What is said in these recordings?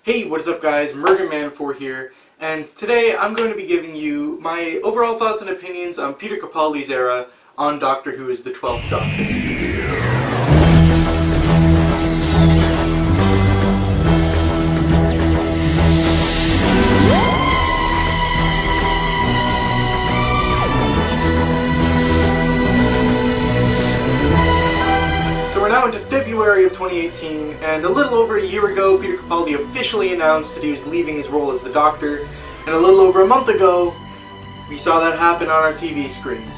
Hey, what is up guys, MurganMan4 here, and today I'm going to be giving you my overall thoughts and opinions on Peter Capaldi's era on Doctor Who as the 12th Doctor. So we're now into February of 2018, and a little over a year ago, Peter Capaldi officially announced that he was leaving his role as the Doctor, and a little over a month ago, we saw that happen on our TV screens.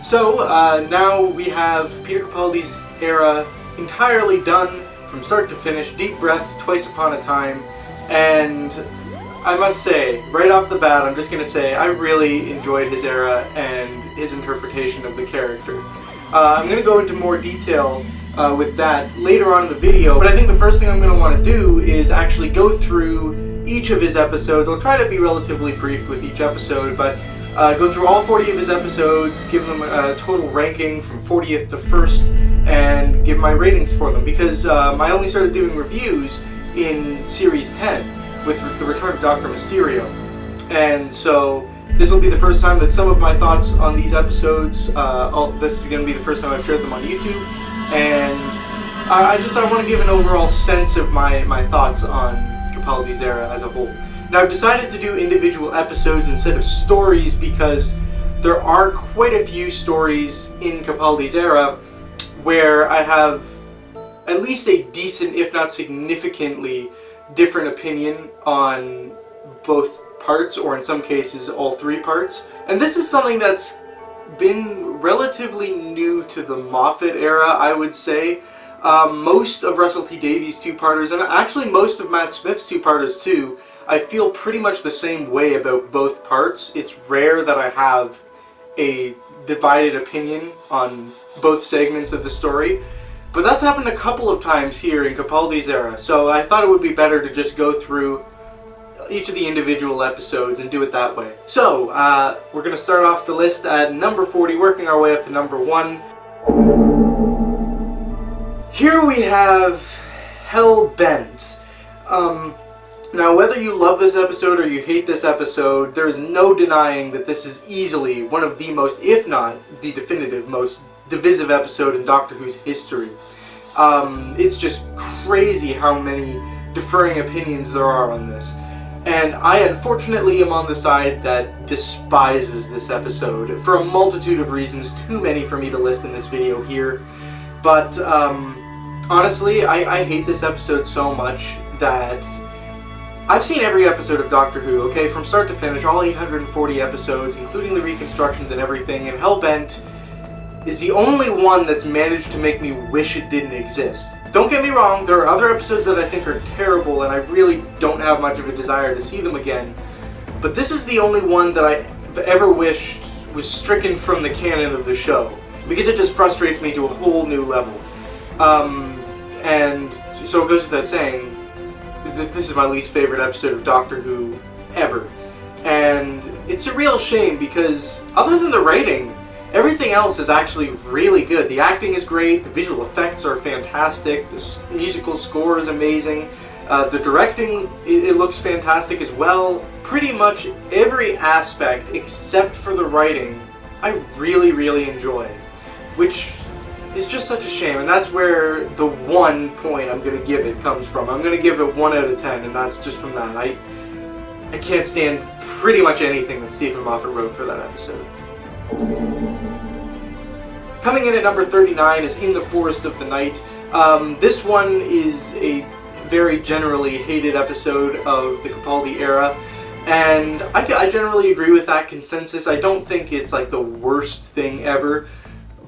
So now we have Peter Capaldi's era entirely done from start to finish, deep breaths, twice upon a time, and I must say, right off the bat, I'm just going to say I really enjoyed his era and his interpretation of the character. I'm going to go into more detail with that later on in the video, but I think the first thing I'm going to want to do is actually go through each of his episodes. I'll try to be relatively brief with each episode, but go through all 40 of his episodes, give them a total ranking from 40th to 1st, and give my ratings for them, because I only started doing reviews in Series 10 with the return of Dr. Mysterio, and so this will be the first time that some of my thoughts on these episodes, this is going to be the first time I've shared them on YouTube, and I want to give an overall sense of my thoughts on Capaldi's era as a whole. Now I've decided to do individual episodes instead of stories because there are quite a few stories in Capaldi's era where I have at least a decent, if not significantly different opinion on both parts, or in some cases all three parts. And this is something that's been relatively new to the Moffat era, I would say. Most of Russell T Davies' two-parters, and actually most of Matt Smith's two-parters too, I feel pretty much the same way about both parts. It's rare that I have a divided opinion on both segments of the story, but that's happened a couple of times here in Capaldi's era, so I thought it would be better to just go through each of the individual episodes and do it that way. So, we're going to start off the list at number 40, working our way up to number 1. Here we have Hellbent. Now, whether you love this episode or you hate this episode, there is no denying that this is easily one of the most, if not the definitive, most divisive episode in Doctor Who's history. It's just crazy how many differing opinions there are on this. And I unfortunately am on the side that despises this episode for a multitude of reasons, too many for me to list in this video here. But honestly, I hate this episode so much that I've seen every episode of Doctor Who, okay, from start to finish, all 840 episodes, including the reconstructions and everything, and Hellbent is the only one that's managed to make me wish it didn't exist. Don't get me wrong, there are other episodes that I think are terrible and I really don't have much of a desire to see them again, but this is the only one that I've ever wished was stricken from the canon of the show, because it just frustrates me to a whole new level. And so it goes without saying that this is my least favorite episode of Doctor Who ever. And it's a real shame because other than the writing, everything else is actually really good. The acting is great, the visual effects are fantastic, the musical score is amazing, the directing, it looks fantastic as well. Pretty much every aspect except for the writing, I really, really enjoy, which is just such a shame, and that's where the 1 point I'm going to give it comes from. I'm going to give it 1 out of 10, and that's just from that. I can't stand pretty much anything that Stephen Moffat wrote for that episode. Coming in at number 39 is In the Forest of the Night. This one is a very generally hated episode of the Capaldi era, and I generally agree with that consensus. I don't think it's like the worst thing ever,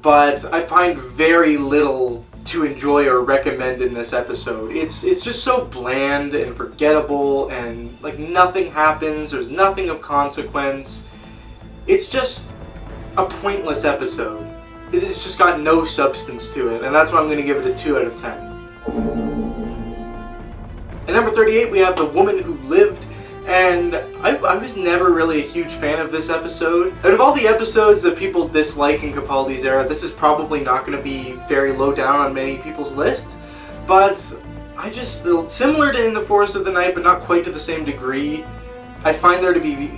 but I find very little to enjoy or recommend in this episode. It's just so bland and forgettable, and like nothing happens, there's nothing of consequence. It's just a pointless episode. It's just got no substance to it, and that's why I'm going to give it a 2 out of 10. At number 38 we have The Woman Who Lived, and I was never really a huge fan of this episode. Out of all the episodes that people dislike in Capaldi's era, this is probably not going to be very low down on many people's list, but similar to In the Forest of the Night, but not quite to the same degree, I find there to be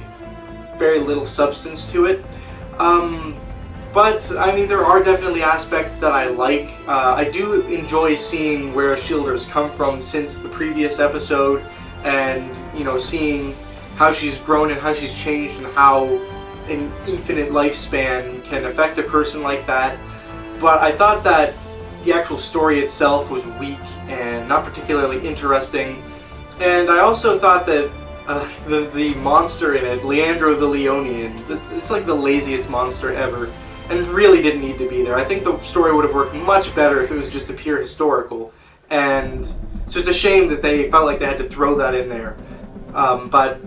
very little substance to it. But, I mean, there are definitely aspects that I like. I do enjoy seeing where Shielder's come from since the previous episode, and, you know, seeing how she's grown and how she's changed and how an infinite lifespan can affect a person like that. But I thought that the actual story itself was weak and not particularly interesting. And I also thought that the monster in it, Leandro the Leonian, it's like the laziest monster ever, and really didn't need to be there. I think the story would have worked much better if it was just a pure historical, and so it's a shame that they felt like they had to throw that in there. But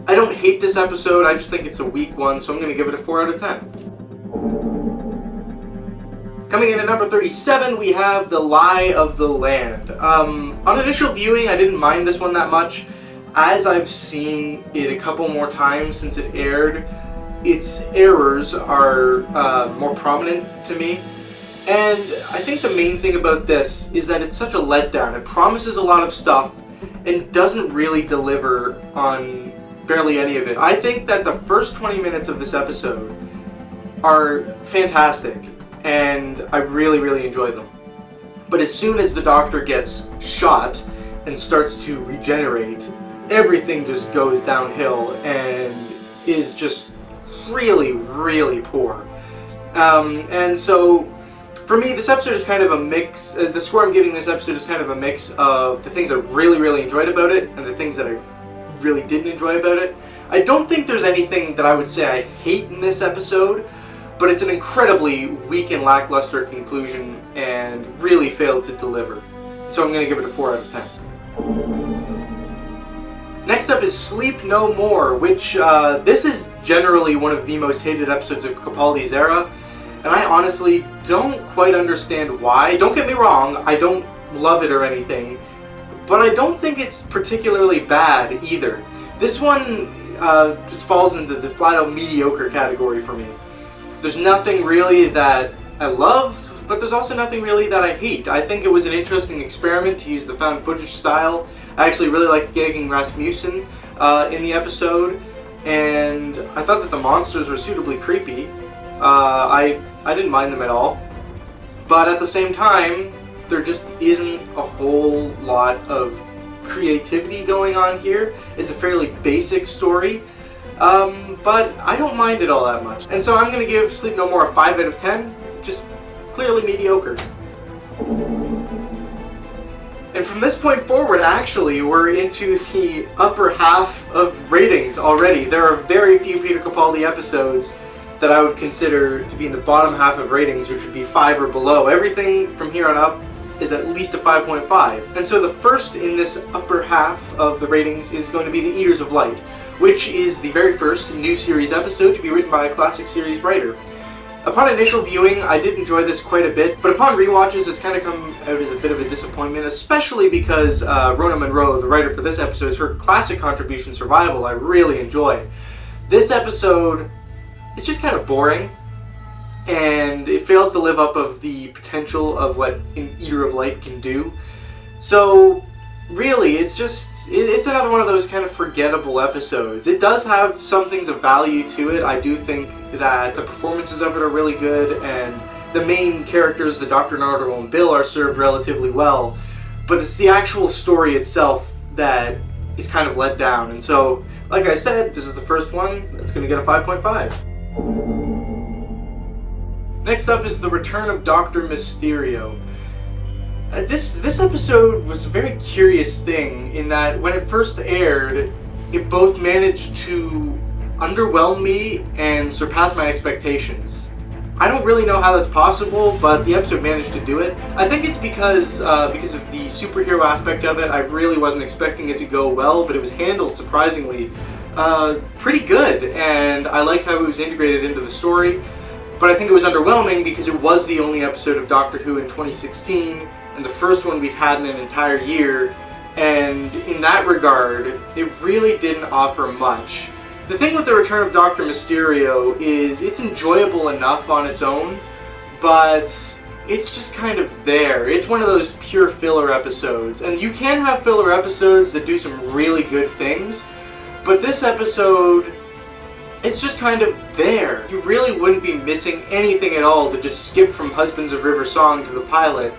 I don't hate this episode, I just think it's a weak one, so I'm going to give it a 4 out of 10. Coming in at number 37, we have The Lie of the Land. On initial viewing, I didn't mind this one that much. As I've seen it a couple more times since it aired, its errors are more prominent to me. And I think the main thing about this is that it's such a letdown. It promises a lot of stuff and doesn't really deliver on barely any of it. I think that the first 20 minutes of this episode are fantastic, and I really, really enjoy them. But as soon as the Doctor gets shot and starts to regenerate, everything just goes downhill and is just really, really poor. And so, for me, this episode is kind of a mix. The score I'm giving this episode is kind of a mix of the things I really, really enjoyed about it and the things that I really didn't enjoy about it. I don't think there's anything that I would say I hate in this episode, but it's an incredibly weak and lackluster conclusion and really failed to deliver. So I'm going to give it a 4 out of 10. Next up is Sleep No More, which this is generally one of the most hated episodes of Capaldi's era, and I honestly don't quite understand why. Don't get me wrong, I don't love it or anything, but I don't think it's particularly bad either. This one just falls into the flat-out mediocre category for me. There's nothing really that I love, but there's also nothing really that I hate. I think it was an interesting experiment to use the found footage style. I actually really liked gagging Rasmussen in the episode, and I thought that the monsters were suitably creepy. I didn't mind them at all, but at the same time, there just isn't a whole lot of creativity going on here. It's a fairly basic story, but I don't mind it all that much. And so I'm going to give Sleep No More a 5 out of 10, just clearly mediocre. And from this point forward, actually, we're into the upper half of ratings already. There are very few Peter Capaldi episodes that I would consider to be in the bottom half of ratings, which would be 5 or below. Everything from here on up is at least a 5.5. And so the first in this upper half of the ratings is going to be The Eaters of Light, which is the very first new series episode to be written by a classic series writer. Upon initial viewing, I did enjoy this quite a bit, but upon rewatches, it's kind of come out as a bit of a disappointment, especially because Rona Munro, the writer for this episode, is her classic contribution, Survival, I really enjoy. This episode is just kind of boring, and it fails to live up of the potential of what an Eater of Light can do. So, really, it's another one of those kind of forgettable episodes. It does have some things of value to it. I do think that the performances of it are really good, and the main characters, the Dr. Nardole and Bill, are served relatively well. But it's the actual story itself that is kind of let down. And so, like I said, this is the first one that's going to get a 5.5. Next up is The Return of Dr. Mysterio. This episode was a very curious thing in that when it first aired, it both managed to underwhelm me and surpass my expectations. I don't really know how that's possible, but the episode managed to do it. I think it's because of the superhero aspect of it. I really wasn't expecting it to go well, but it was handled surprisingly pretty good, and I liked how it was integrated into the story. But I think it was underwhelming because it was the only episode of Doctor Who in 2016, and the first one we've had in an entire year, and in that regard, it really didn't offer much. The thing with The Return of Dr. Mysterio is it's enjoyable enough on its own, but it's just kind of there. It's one of those pure filler episodes, and you can have filler episodes that do some really good things, but this episode, it's just kind of there. You really wouldn't be missing anything at all to just skip from Husbands of River Song to the pilot,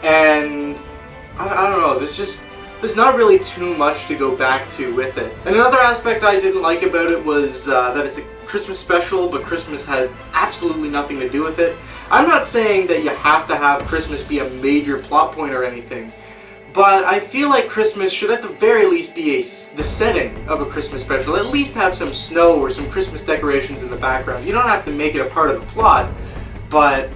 and I don't know, there's not really too much to go back to with it. And another aspect I didn't like about it was that it's a Christmas special, but Christmas had absolutely nothing to do with it. I'm not saying that you have to have Christmas be a major plot point or anything, but I feel like Christmas should at the very least be the setting of a Christmas special. At least have some snow or some Christmas decorations in the background. You don't have to make it a part of the plot, but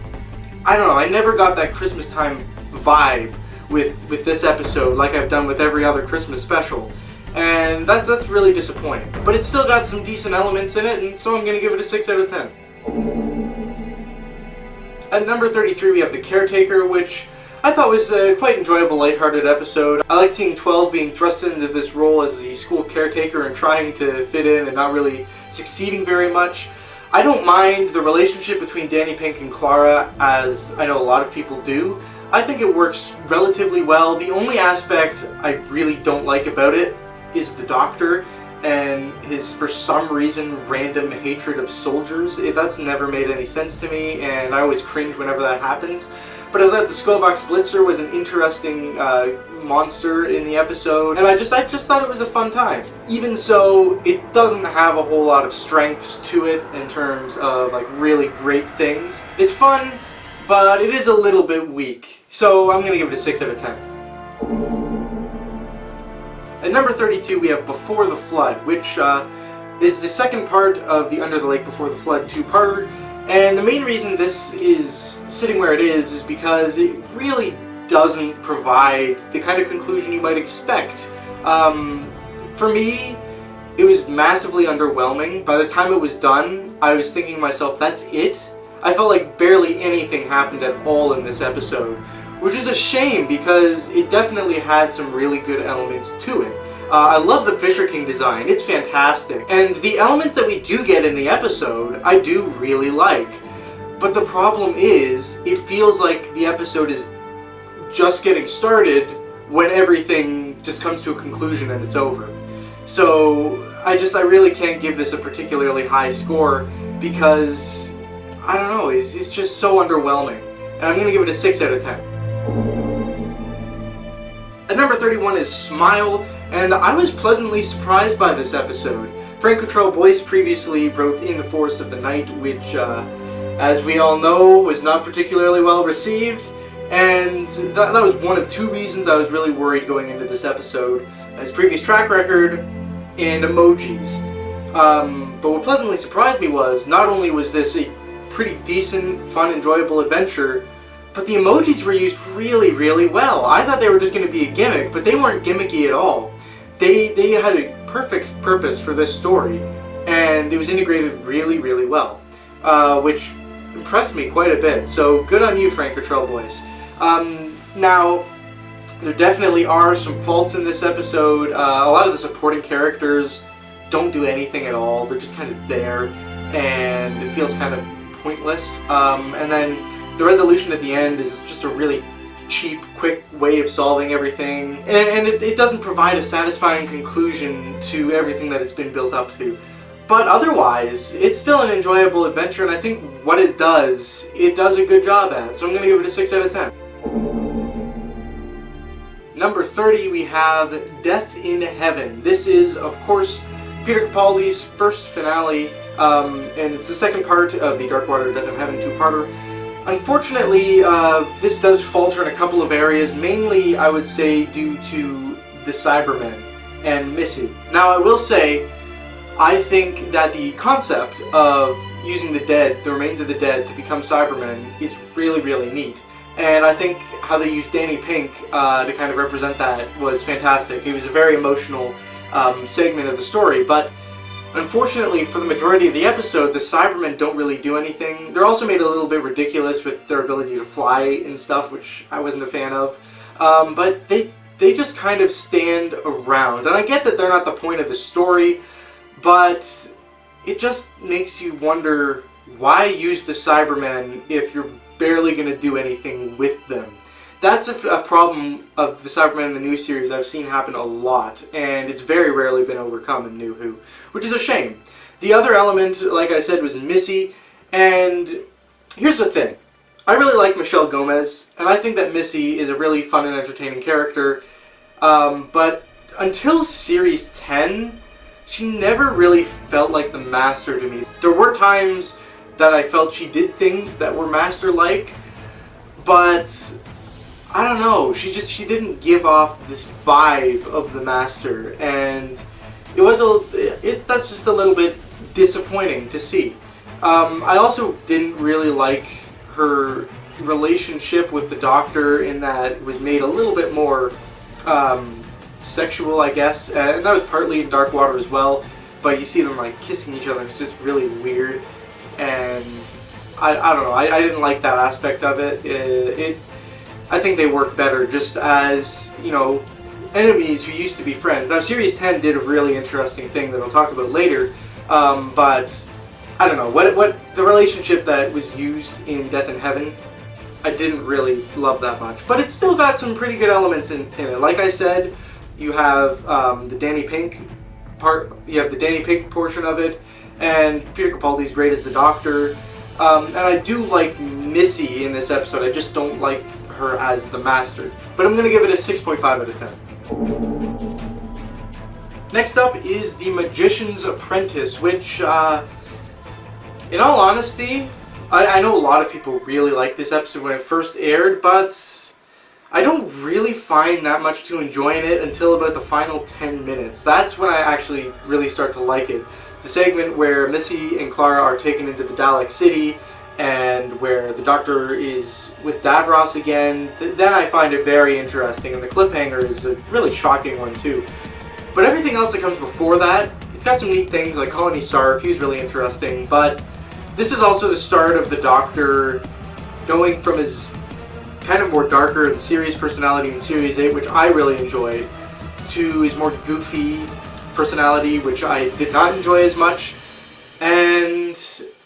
I don't know, I never got that Christmas time vibe with this episode like I've done with every other Christmas special. And that's really disappointing. But it's still got some decent elements in it, and so I'm going to give it a 6 out of 10. At number 33 we have The Caretaker, which I thought was a quite enjoyable, lighthearted episode. I liked seeing 12 being thrust into this role as the school caretaker and trying to fit in and not really succeeding very much. I don't mind the relationship between Danny Pink and Clara, as I know a lot of people do. I think it works relatively well. The only aspect I really don't like about it is the Doctor and his, for some reason, random hatred of soldiers. That's never made any sense to me, and I always cringe whenever that happens. But I thought the Skovok Blitzer was an interesting monster in the episode, and I just thought it was a fun time. Even so, it doesn't have a whole lot of strengths to it in terms of like really great things. It's fun, but it is a little bit weak. So I'm gonna give it a 6 out of 10. At number 32 we have Before the Flood, which is the second part of the Under the Lake Before the Flood two-parter. And the main reason this is sitting where it is because it really doesn't provide the kind of conclusion you might expect. For me, it was massively underwhelming. By the time it was done, I was thinking to myself, that's it? I felt like barely anything happened at all in this episode, which is a shame because it definitely had some really good elements to it. I love the Fisher King design, it's fantastic. And the elements that we do get in the episode, I do really like. But the problem is, it feels like the episode is just getting started when everything just comes to a conclusion and it's over. So, I really can't give this a particularly high score because, I don't know, it's just so underwhelming. And I'm going to give it a 6 out of 10. At number 31 is Smile, and I was pleasantly surprised by this episode. Frank Cottrell Boyce previously wrote In the Forest of the Night, which, as we all know, was not particularly well received, and that was one of two reasons I was really worried going into this episode. His previous track record and emojis. But what pleasantly surprised me was, not only was this a pretty decent, fun, enjoyable adventure, but the emojis were used really, really well. I thought they were just going to be a gimmick, but they weren't gimmicky at all. They had a perfect purpose for this story, and it was integrated really, really well, which impressed me quite a bit. So good on you, Frank Cottrell Boyce. Now, there definitely are some faults in this episode. A lot of the supporting characters don't do anything at all. They're just kind of there, and it feels kind of pointless. And then the resolution at the end is just a really cheap, quick way of solving everything, and it doesn't provide a satisfying conclusion to everything that it's been built up to. But otherwise, it's still an enjoyable adventure, and I think what it does a good job at. So I'm going to give it a 6 out of 10. Number 30, we have Death in Heaven. This is, of course, Peter Capaldi's first finale, and it's the second part of the Darkwater Death in Heaven two-parter. Unfortunately, this does falter in a couple of areas, mainly, I would say, due to the Cybermen and Missy. Now, I will say, I think that the concept of using the dead, the remains of the dead, to become Cybermen is really, really neat. And I think how they used Danny Pink to kind of represent that was fantastic. It was a very emotional segment of the story, but unfortunately, for the majority of the episode, the Cybermen don't really do anything. They're also made a little bit ridiculous with their ability to fly and stuff, which I wasn't a fan of. But they just kind of stand around. And I get that they're not the point of the story, but it just makes you wonder, why use the Cybermen if you're barely going to do anything with them. That's a problem of the Cyberman in the new series I've seen happen a lot, and it's very rarely been overcome in New Who, which is a shame. The other element, like I said, was Missy, and here's the thing. I really like Michelle Gomez, and I think that Missy is a really fun and entertaining character, but until Series 10, she never really felt like the Master to me. There were times that I felt she did things that were Master-like, but I don't know, she didn't give off this vibe of the Master, and that's just a little bit disappointing to see. I also didn't really like her relationship with the Doctor, in that it was made a little bit more sexual, I guess, and that was partly in Dark Water as well, but you see them like kissing each other. It's just really weird, and I don't know, I didn't like that aspect of it. I think they work better just as, you know, enemies who used to be friends. Now, Series 10 did a really interesting thing that I'll talk about later, but I don't know, what the relationship that was used in Death in Heaven, I didn't really love that much. But it's still got some pretty good elements in it. Like I said, you have the Danny Pink part, you have the Danny Pink portion of it, and Peter Capaldi's great as the Doctor. And I do like Missy in this episode, I just don't like her as the Master. But I'm going to give it a 6.5 out of 10. Next up is The Magicians Apprentice, which, in all honesty, I know a lot of people really liked this episode when it first aired, but I don't really find that much to enjoy in it until about the final 10 minutes. That's when I actually really start to like it. The segment where Missy and Clara are taken into the Dalek City, and where the Doctor is with Davros again, then I find it very interesting, and the cliffhanger is a really shocking one too. But everything else that comes before that, it's got some neat things, like Colony Sarf, he's really interesting, but this is also the start of the Doctor going from his kind of more darker and serious personality in Series 8, which I really enjoyed, to his more goofy personality, which I did not enjoy as much, and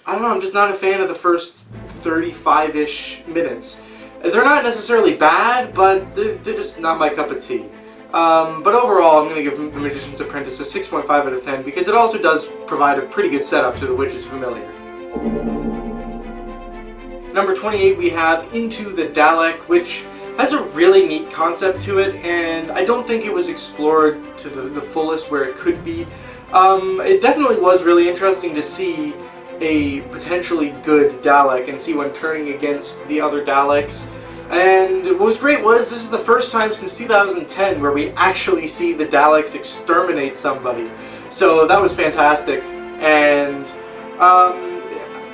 I don't know, I'm just not a fan of the first 35-ish minutes. They're not necessarily bad, but they're just not my cup of tea. But overall, I'm going to give The Magician's Apprentice a 6.5 out of 10, because it also does provide a pretty good setup to The Witch's Familiar. Number 28, we have Into the Dalek, which has a really neat concept to it, and I don't think it was explored to the fullest where it could be. It definitely was really interesting to see a potentially good Dalek and see one turning against the other Daleks. And what was great was this is the first time since 2010 where we actually see the Daleks exterminate somebody. So that was fantastic, and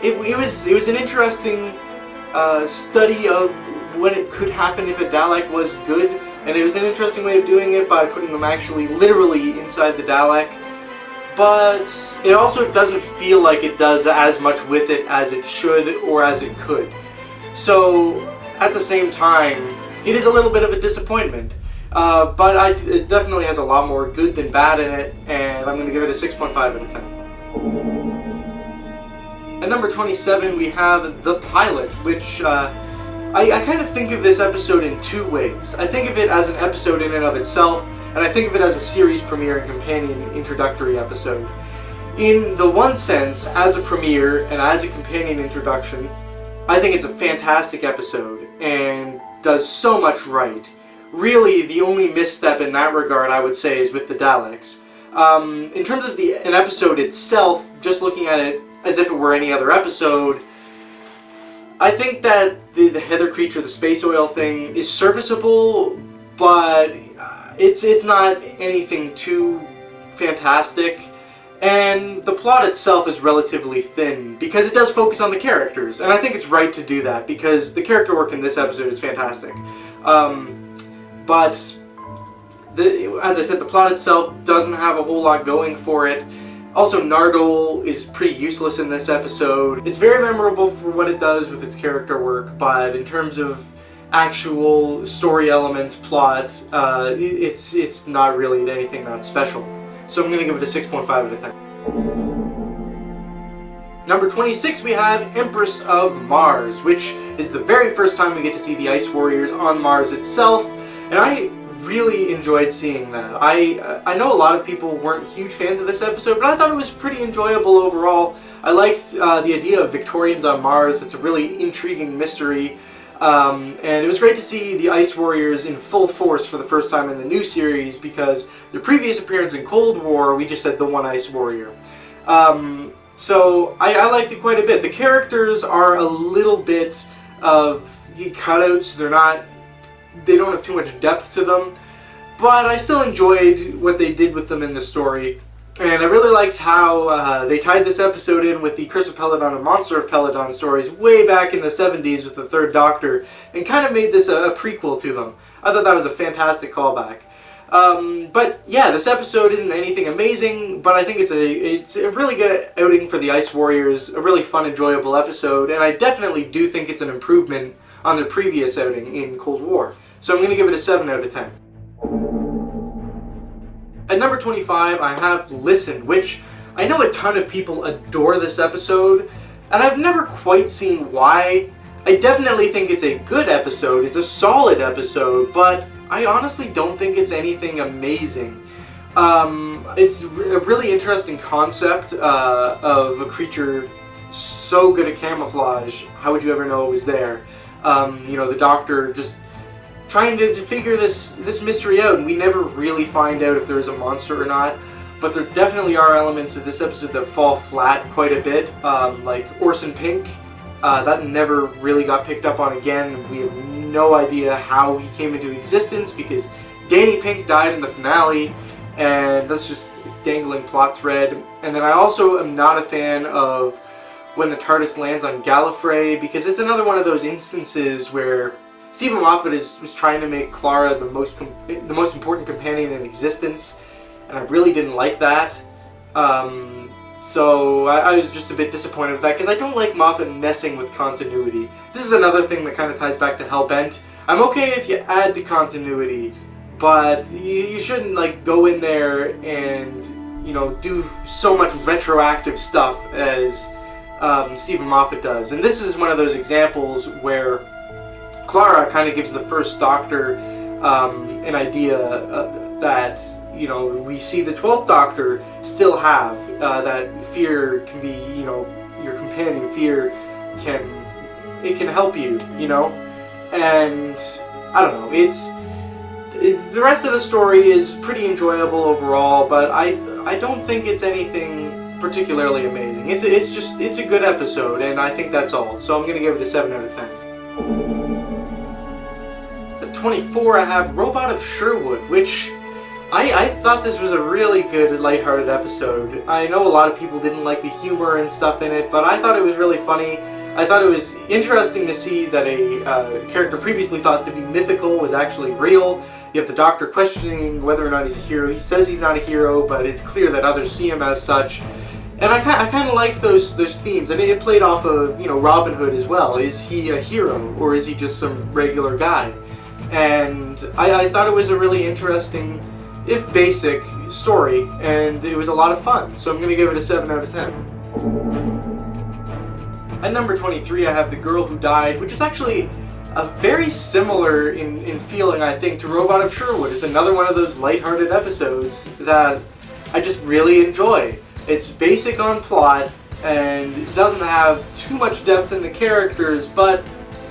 it was an interesting study of what it could happen if a Dalek was good, and it was an interesting way of doing it by putting them actually literally inside the Dalek. But it also doesn't feel like it does as much with it as it should or as it could. So at the same time, it is a little bit of a disappointment. But it definitely has a lot more good than bad in it, and I'm going to give it a 6.5 out of 10. At number 27, we have The Pilot, which I kind of think of this episode in two ways. I think of it as an episode in and of itself, and I think of it as a series premiere and companion introductory episode. In the one sense, as a premiere and as a companion introduction, I think it's a fantastic episode and does so much right. Really, the only misstep in that regard, I would say, is with the Daleks. In terms of an episode itself, just looking at it as if it were any other episode, I think that the Heather Creature, the space oil thing, is serviceable, but it's not anything too fantastic. And the plot itself is relatively thin, because it does focus on the characters, and I think it's right to do that, because the character work in this episode is fantastic. But, as I said, the plot itself doesn't have a whole lot going for it. Also, Nardole is pretty useless in this episode. It's very memorable for what it does with its character work, but in terms of actual story elements, plot, it's not really anything that special. So I'm going to give it a 6.5 out of 10. Number 26, we have Empress of Mars, which is the very first time we get to see the Ice Warriors on Mars itself, and I really enjoyed seeing that. I know a lot of people weren't huge fans of this episode, but I thought it was pretty enjoyable overall. I liked the idea of Victorians on Mars. It's a really intriguing mystery, and it was great to see the Ice Warriors in full force for the first time in the new series, because their previous appearance in Cold War, we just had the one Ice Warrior. So I liked it quite a bit. The characters are a little bit of cutouts. They don't have too much depth to them, but I still enjoyed what they did with them in the story. And I really liked how they tied this episode in with the Curse of Peladon and Monster of Peladon stories way back in the 70s with the Third Doctor, and kind of made this a prequel to them. I thought that was a fantastic callback. But yeah, this episode isn't anything amazing, but I think it's a really good outing for the Ice Warriors, a really fun, enjoyable episode, and I definitely do think it's an improvement on their previous outing in Cold War. So I'm going to give it a 7 out of 10. At number 25, I have Listen, which I know a ton of people adore this episode, and I've never quite seen why. I definitely think it's a good episode, it's a solid episode, but I honestly don't think it's anything amazing. It's a really interesting concept of a creature so good at camouflage. How would you ever know it was there? The Doctor just trying to figure this mystery out, and we never really find out if there's a monster or not. But there definitely are elements of this episode that fall flat quite a bit, like Orson Pink. That never really got picked up on again. We have no idea how he came into existence, because Danny Pink died in the finale, and that's just a dangling plot thread. And then I also am not a fan of when the TARDIS lands on Gallifrey, because it's another one of those instances where Stephen Moffat was trying to make Clara the most important companion in existence, and I really didn't like that. So I was just a bit disappointed with that, because I don't like Moffat messing with continuity. This is another thing that kind of ties back to Hellbent. I'm okay if you add to continuity, but you shouldn't go in there and do so much retroactive stuff as Stephen Moffat does. And this is one of those examples where Clara kind of gives the First Doctor an idea that we see the 12th Doctor still have, that fear can be, your companion. Fear can help you, and I don't know, the rest of the story is pretty enjoyable overall, but I don't think it's anything particularly amazing. It's a good episode, and I think that's all. So I'm going to give it a 7 out of 10. At 24, I have Robot of Sherwood, which I thought this was a really good, lighthearted episode. I know a lot of people didn't like the humor and stuff in it, but I thought it was really funny. I thought it was interesting to see that a character previously thought to be mythical was actually real. You have the Doctor questioning whether or not he's a hero. He says he's not a hero, but it's clear that others see him as such. And I kind of liked those themes, and it played off of Robin Hood as well. Is he a hero, or is he just some regular guy? And I thought it was a really interesting, if basic, story, and it was a lot of fun. So I'm going to give it a 7 out of 10. At number 23, I have The Girl Who Died, which is actually very similar in feeling, I think, to Robot of Sherwood. It's another one of those lighthearted episodes that I just really enjoy. It's basic on plot, and it doesn't have too much depth in the characters, but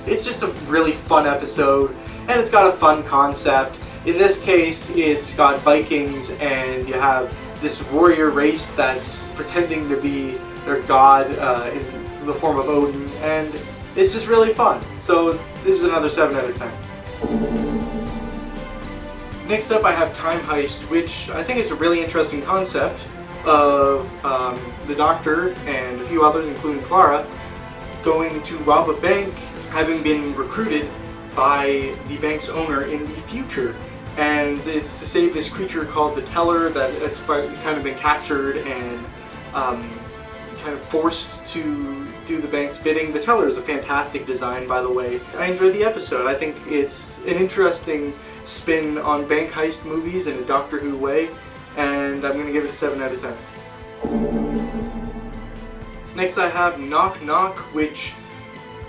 it's just a really fun episode, and it's got a fun concept. In this case, it's got Vikings, and you have this warrior race that's pretending to be their god in the form of Odin, and it's just really fun. So this is another 7 out of 10. Next up, I have Time Heist, which I think is a really interesting concept of the Doctor and a few others, including Clara, going to rob a bank, having been recruited by the bank's owner in the future. And it's to save this creature called the Teller that's kind of been captured and kind of forced to do the bank's bidding. The Teller is a fantastic design, by the way. I enjoyed the episode. I think it's an interesting spin on bank heist movies in a Doctor Who way, and I'm going to give it a 7 out of 10. Next I have Knock Knock, which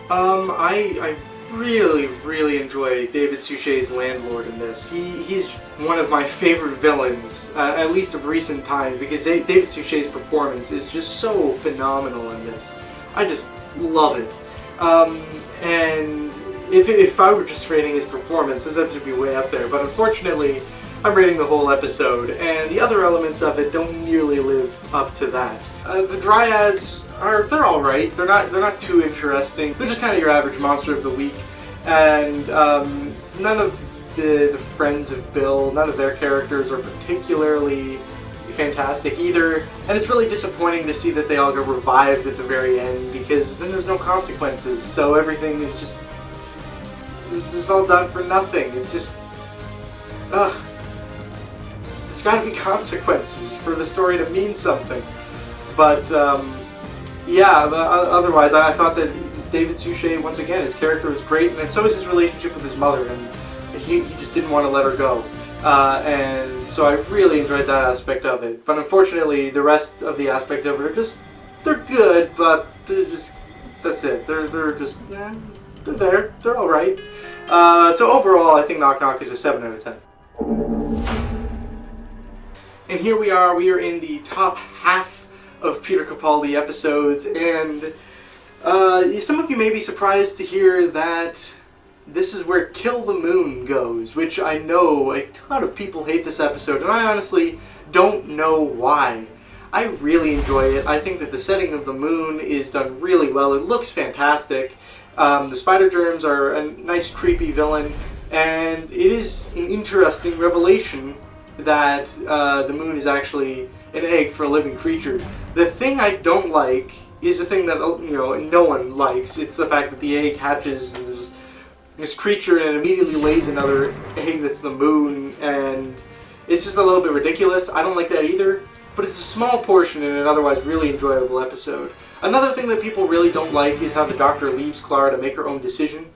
I really enjoy David Suchet's landlord in this. He's one of my favorite villains, at least of recent times, because David Suchet's performance is just so phenomenal in this. I just love it. And if I were just rating his performance, this episode would be way up there, but unfortunately I'm rating the whole episode, and the other elements of it don't nearly live up to that. The Dryads they're alright. They're not too interesting. They're just kind of your average monster of the week, and none of the friends of Bill, none of their characters are particularly fantastic either, and it's really disappointing to see that they all get revived at the very end, because then there's no consequences, so everything is just, it's all done for nothing. It's just, there's gotta be consequences for the story to mean something. But yeah, otherwise I thought that David Suchet, once again, his character was great, and so was his relationship with his mother, and he just didn't want to let her go. And so I really enjoyed that aspect of it. But unfortunately, the rest of the aspects of it are they're good, but they're just, that's it. They're just, they're there. They're alright. So overall, I think Knock Knock is a 7 out of 10. And here we are in the top half of Peter Capaldi episodes, and some of you may be surprised to hear that this is where Kill the Moon goes, which I know a ton of people hate this episode, and I honestly don't know why. I really enjoy it. I think that the setting of the moon is done really well. It looks fantastic. The spider germs are a nice creepy villain, and it is an interesting revelation that the moon is actually an egg for a living creature. The thing I don't like is the thing that no one likes. It's the fact that the egg hatches and there's this creature and it immediately lays another egg that's the moon, and it's just a little bit ridiculous. I don't like that either, but it's a small portion in an otherwise really enjoyable episode. Another thing that people really don't like is how the Doctor leaves Clara to make her own decision.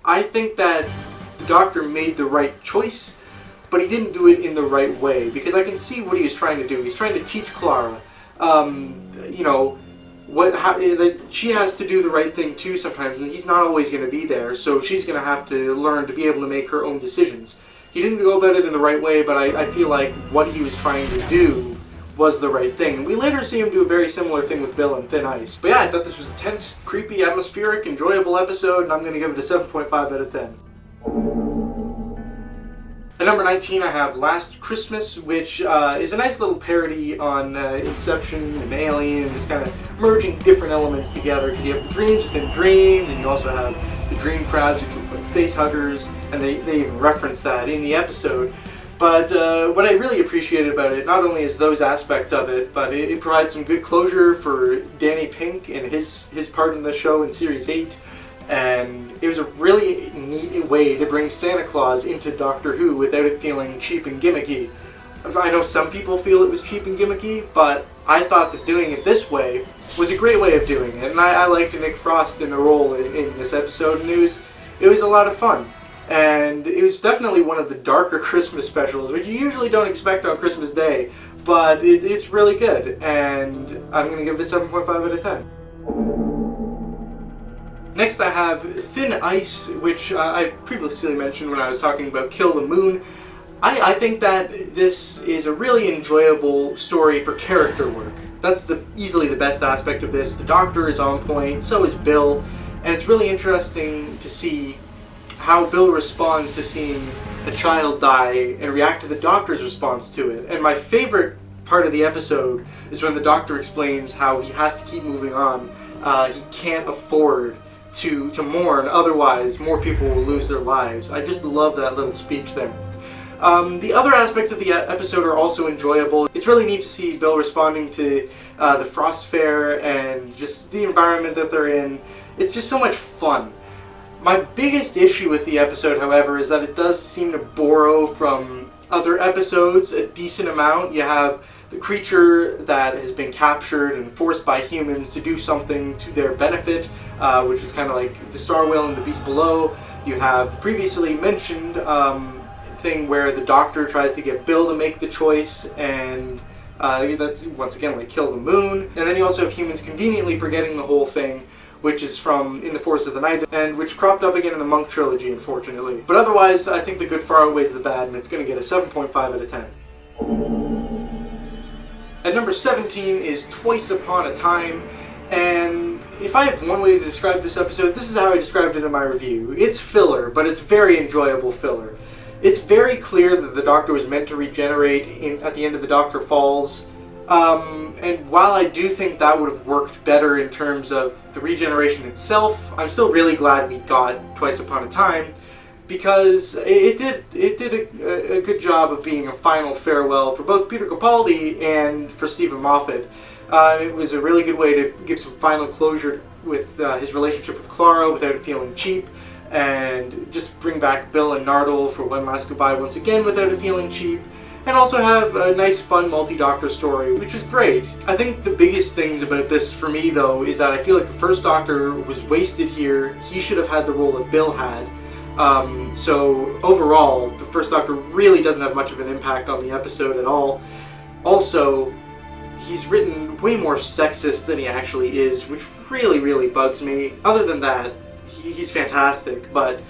I think that the Doctor made the right choice, but he didn't do it in the right way, because I can see what he was trying to do. He's trying to teach Clara, that she has to do the right thing too sometimes, and he's not always going to be there, so she's going to have to learn to be able to make her own decisions. He didn't go about it in the right way, but I feel like what he was trying to do was the right thing. And we later see him do a very similar thing with Bill in Thin Ice. But yeah, I thought this was a tense, creepy, atmospheric, enjoyable episode, and I'm going to give it a 7.5 out of 10. At number 19, I have Last Christmas, which is a nice little parody on Inception and Alien, and just kind of merging different elements together, because you have the dreams within dreams, and you also have the dream crowds, which look like face huggers, and they even reference that in the episode. But what I really appreciated about it, not only is those aspects of it, but it provides some good closure for Danny Pink and his part in the show in Series 8. And it was a really neat way to bring Santa Claus into Doctor Who without it feeling cheap and gimmicky. I know some people feel it was cheap and gimmicky, but I thought that doing it this way was a great way of doing it. And I liked Nick Frost in the role in this episode, and it was a lot of fun. And it was definitely one of the darker Christmas specials, which you usually don't expect on Christmas Day, but it's really good. And I'm going to give it a 7.5 out of 10. Next I have Thin Ice, which I previously mentioned when I was talking about Kill the Moon. I think that this is a really enjoyable story for character work. That's easily the best aspect of this. The Doctor is on point, so is Bill, and it's really interesting to see how Bill responds to seeing a child die and react to the Doctor's response to it. And my favorite part of the episode is when the Doctor explains how he has to keep moving on. He can't afford to mourn, otherwise more people will lose their lives. I just love that little speech there. The other aspects of the episode are also enjoyable. It's really neat to see Bill responding to the Frost Fair and just the environment that they're in. It's just so much fun. My biggest issue with the episode, however, is that it does seem to borrow from other episodes a decent amount. You have the creature that has been captured and forced by humans to do something to their benefit, which is kind of like the Star Whale and the Beast Below. You have the previously mentioned thing where the Doctor tries to get Bill to make the choice, and That's, once again, like Kill the Moon. And then you also have humans conveniently forgetting the whole thing, which is from In the Forest of the Night, and which cropped up again in the Monk trilogy, unfortunately. But otherwise, I think the good far outweighs the bad, and it's going to get a 7.5 out of 10. At number 17 is Twice Upon a Time, and if I have one way to describe this episode, this is how I described it in my review. It's filler, but it's very enjoyable filler. It's very clear that the Doctor was meant to regenerate at the end of The Doctor Falls, and while I do think that would have worked better in terms of the regeneration itself, I'm still really glad we got Twice Upon a Time, because it did a good job of being a final farewell for both Peter Capaldi and for Stephen Moffat. It was a really good way to give some final closure with his relationship with Clara without it feeling cheap, and just bring back Bill and Nardole for one last goodbye once again without it feeling cheap, and also have a nice fun multi-Doctor story, which was great. I think the biggest things about this for me though is that I feel like the first Doctor was wasted here. He should have had the role that Bill had. So overall, the first Doctor really doesn't have much of an impact on the episode at all. Also, he's written way more sexist than he actually is, which really bugs me. Other than that, he's fantastic, but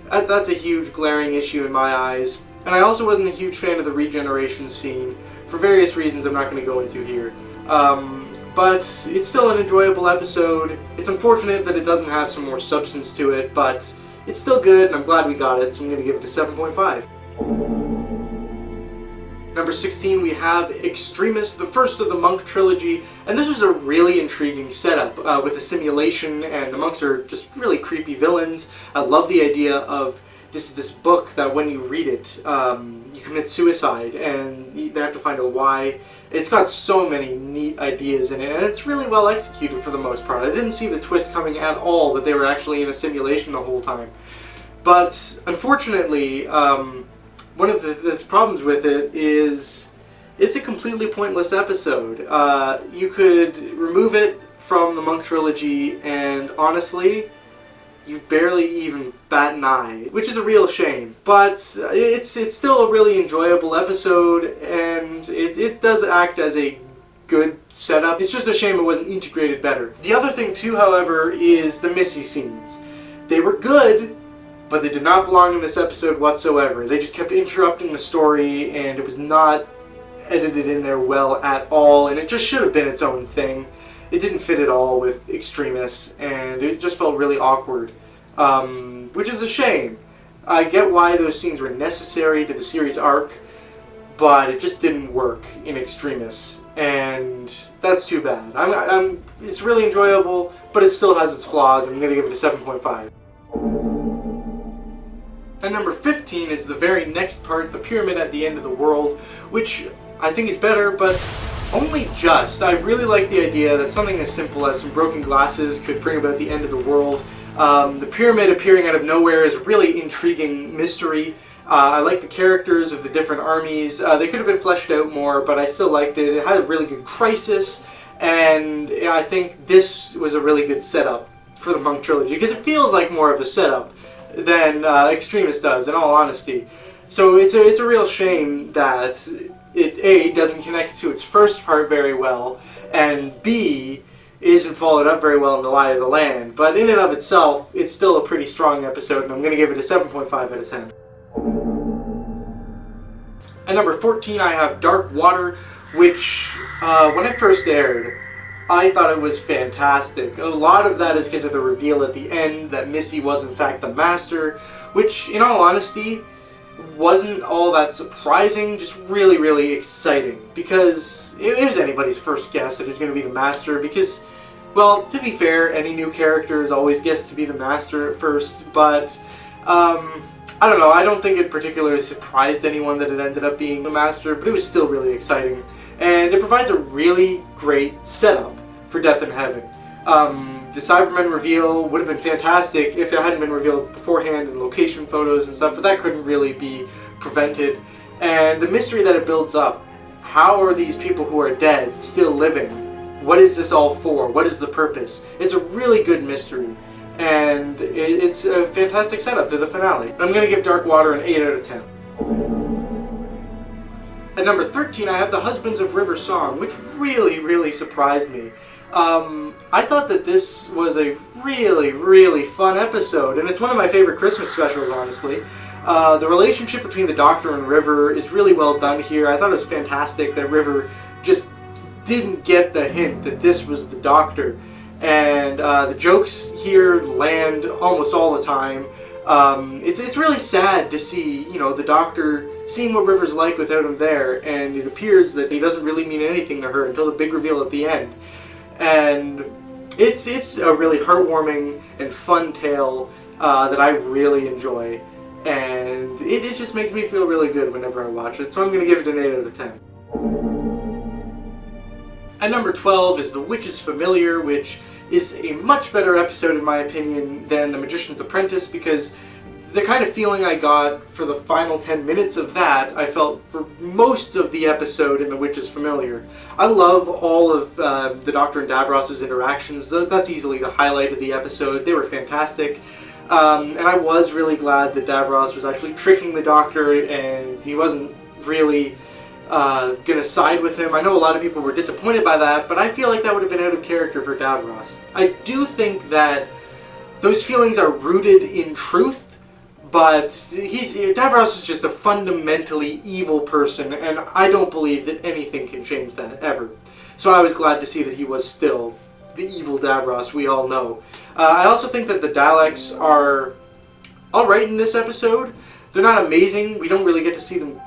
that's a huge glaring issue in my eyes. And I also wasn't a huge fan of the regeneration scene, for various reasons I'm not going to go into here. But it's still an enjoyable episode. It's unfortunate that it doesn't have some more substance to it, but it's still good, and I'm glad we got it, so I'm going to give it a 7.5. Number 16, we have Extremis, the first of the Monk trilogy, and this was a really intriguing setup with a simulation, and the monks are just really creepy villains. I love the idea of this book that when you read it, you commit suicide, and they have to find out why. It's got so many neat ideas in it, and it's really well executed for the most part. I didn't see the twist coming at all that they were actually in a simulation the whole time. But unfortunately, one of the problems with it is it's a completely pointless episode. You could remove it from the Monk trilogy, and honestly, you barely even bat an eye, which is a real shame. But it's still a really enjoyable episode, and it does act as a good setup. It's just a shame it wasn't integrated better. The other thing too, however, is the Missy scenes. They were good, but they did not belong in this episode whatsoever. They just kept interrupting the story, and it was not edited in there well at all, and it just should have been its own thing. It didn't fit at all with Extremis, and it just felt really awkward, which is a shame. I get why those scenes were necessary to the series arc, but it just didn't work in Extremis, and that's too bad. It's really enjoyable, but it still has its flaws. I'm going to give it a 7.5. And number 15 is the very next part, the Pyramid at the End of the World, which I think is better, but only just. I really like the idea that something as simple as some broken glasses could bring about the end of the world. The pyramid appearing out of nowhere is a really intriguing mystery. I like the characters of the different armies. They could have been fleshed out more, but I still liked it. It had a really good crisis, and I think this was a really good setup for the Monk trilogy, because it feels like more of a setup than Extremis does, in all honesty. So it's a real shame that it A, doesn't connect to its first part very well, and B, isn't followed up very well in The Lie of the Land. But in and of itself, it's still a pretty strong episode, and I'm going to give it a 7.5 out of 10. At number 14, I have Dark Water, which, when it first aired, I thought it was fantastic. A lot of that is because of the reveal at the end that Missy was in fact the Master, which, in all honesty, wasn't all that surprising, just really exciting, because it was anybody's first guess that it was going to be the Master, because, well, to be fair, any new character is always guessed to be the Master at first, but I don't know, I don't think it particularly surprised anyone that it ended up being the Master, but it was still really exciting, and it provides a really great setup for Death in Heaven. The Cybermen reveal would have been fantastic if it hadn't been revealed beforehand in location photos and stuff, but that couldn't really be prevented. And the mystery that it builds up, how are these people who are dead still living? What is this all for? What is the purpose? It's a really good mystery, and it's a fantastic setup to the finale. I'm going to give Dark Water an 8 out of 10. At number 13, I have The Husbands of River Song, which really surprised me. I thought that this was a really fun episode, and it's one of my favorite Christmas specials, honestly. The relationship between the Doctor and River is really well done here. I thought it was fantastic that River just didn't get the hint that this was the Doctor. And the jokes here land almost all the time. It's really sad to see, you know, the Doctor seeing what River's like without him there, and it appears that he doesn't really mean anything to her until the big reveal at the end. And it's a really heartwarming and fun tale that I really enjoy, and it just makes me feel really good whenever I watch it, so I'm going to give it an 8 out of 10. At number 12 is The Witch's Familiar, which is a much better episode in my opinion than The Magician's Apprentice, because the kind of feeling I got for the final 10 minutes of that, I felt for most of the episode in The Witch's Familiar. I love all of the Doctor and Davros' interactions. That's easily the highlight of the episode. They were fantastic. And I was really glad that Davros was actually tricking the Doctor and he wasn't really gonna side with him. I know a lot of people were disappointed by that, but I feel like that would have been out of character for Davros. I do think that those feelings are rooted in truth, but Davros is just a fundamentally evil person, and I don't believe that anything can change that, ever. So I was glad to see that he was still the evil Davros we all know. I also think that the Daleks are alright in this episode. They're not amazing, we don't really get to see them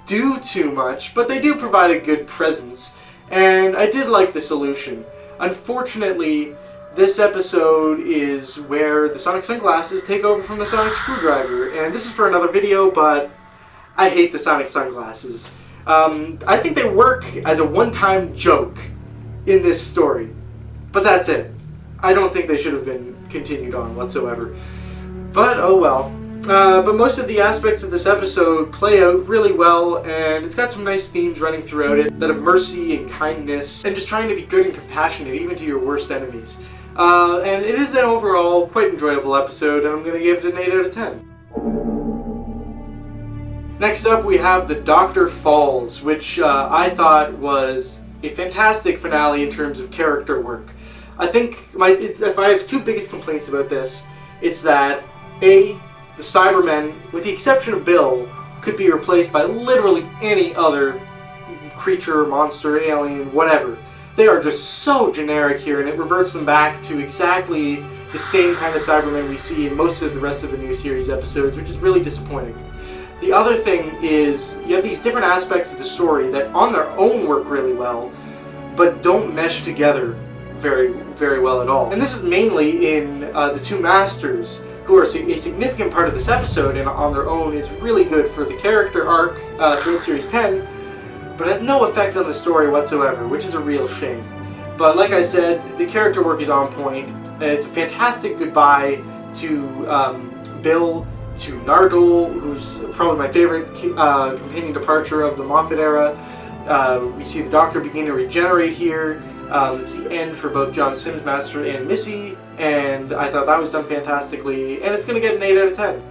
do too much, but they do provide a good presence, and I did like the solution. Unfortunately, this episode is where the sonic sunglasses take over from the sonic screwdriver, and this is for another video, but I hate the sonic sunglasses. I think they work as a one-time joke in this story, but that's it. I don't think they should have been continued on whatsoever, but oh well. But most of the aspects of this episode play out really well, and it's got some nice themes running throughout it, that of mercy and kindness, and just trying to be good and compassionate even to your worst enemies. And it is an overall quite enjoyable episode, and I'm going to give it an 8 out of 10. Next up we have The Doctor Falls, which I thought was a fantastic finale in terms of character work. I think if I have two biggest complaints about this, it's that A, the Cybermen, with the exception of Bill, could be replaced by literally any other creature, monster, alien, whatever. They are just so generic here, and it reverts them back to exactly the same kind of Cybermen we see in most of the rest of the new series episodes, which is really disappointing. The other thing is, you have these different aspects of the story that on their own work really well, but don't mesh together very well at all. And this is mainly in the two Masters, who are a significant part of this episode, and on their own is really good for the character arc throughout Series 10, but has no effect on the story whatsoever, which is a real shame. But like I said, the character work is on point, and it's a fantastic goodbye to Bill, to Nardole, who's probably my favorite companion departure of the Moffat era. We see the Doctor begin to regenerate here. It's the end for both John Sims Master and Missy, and I thought that was done fantastically, and it's going to get an 8 out of 10.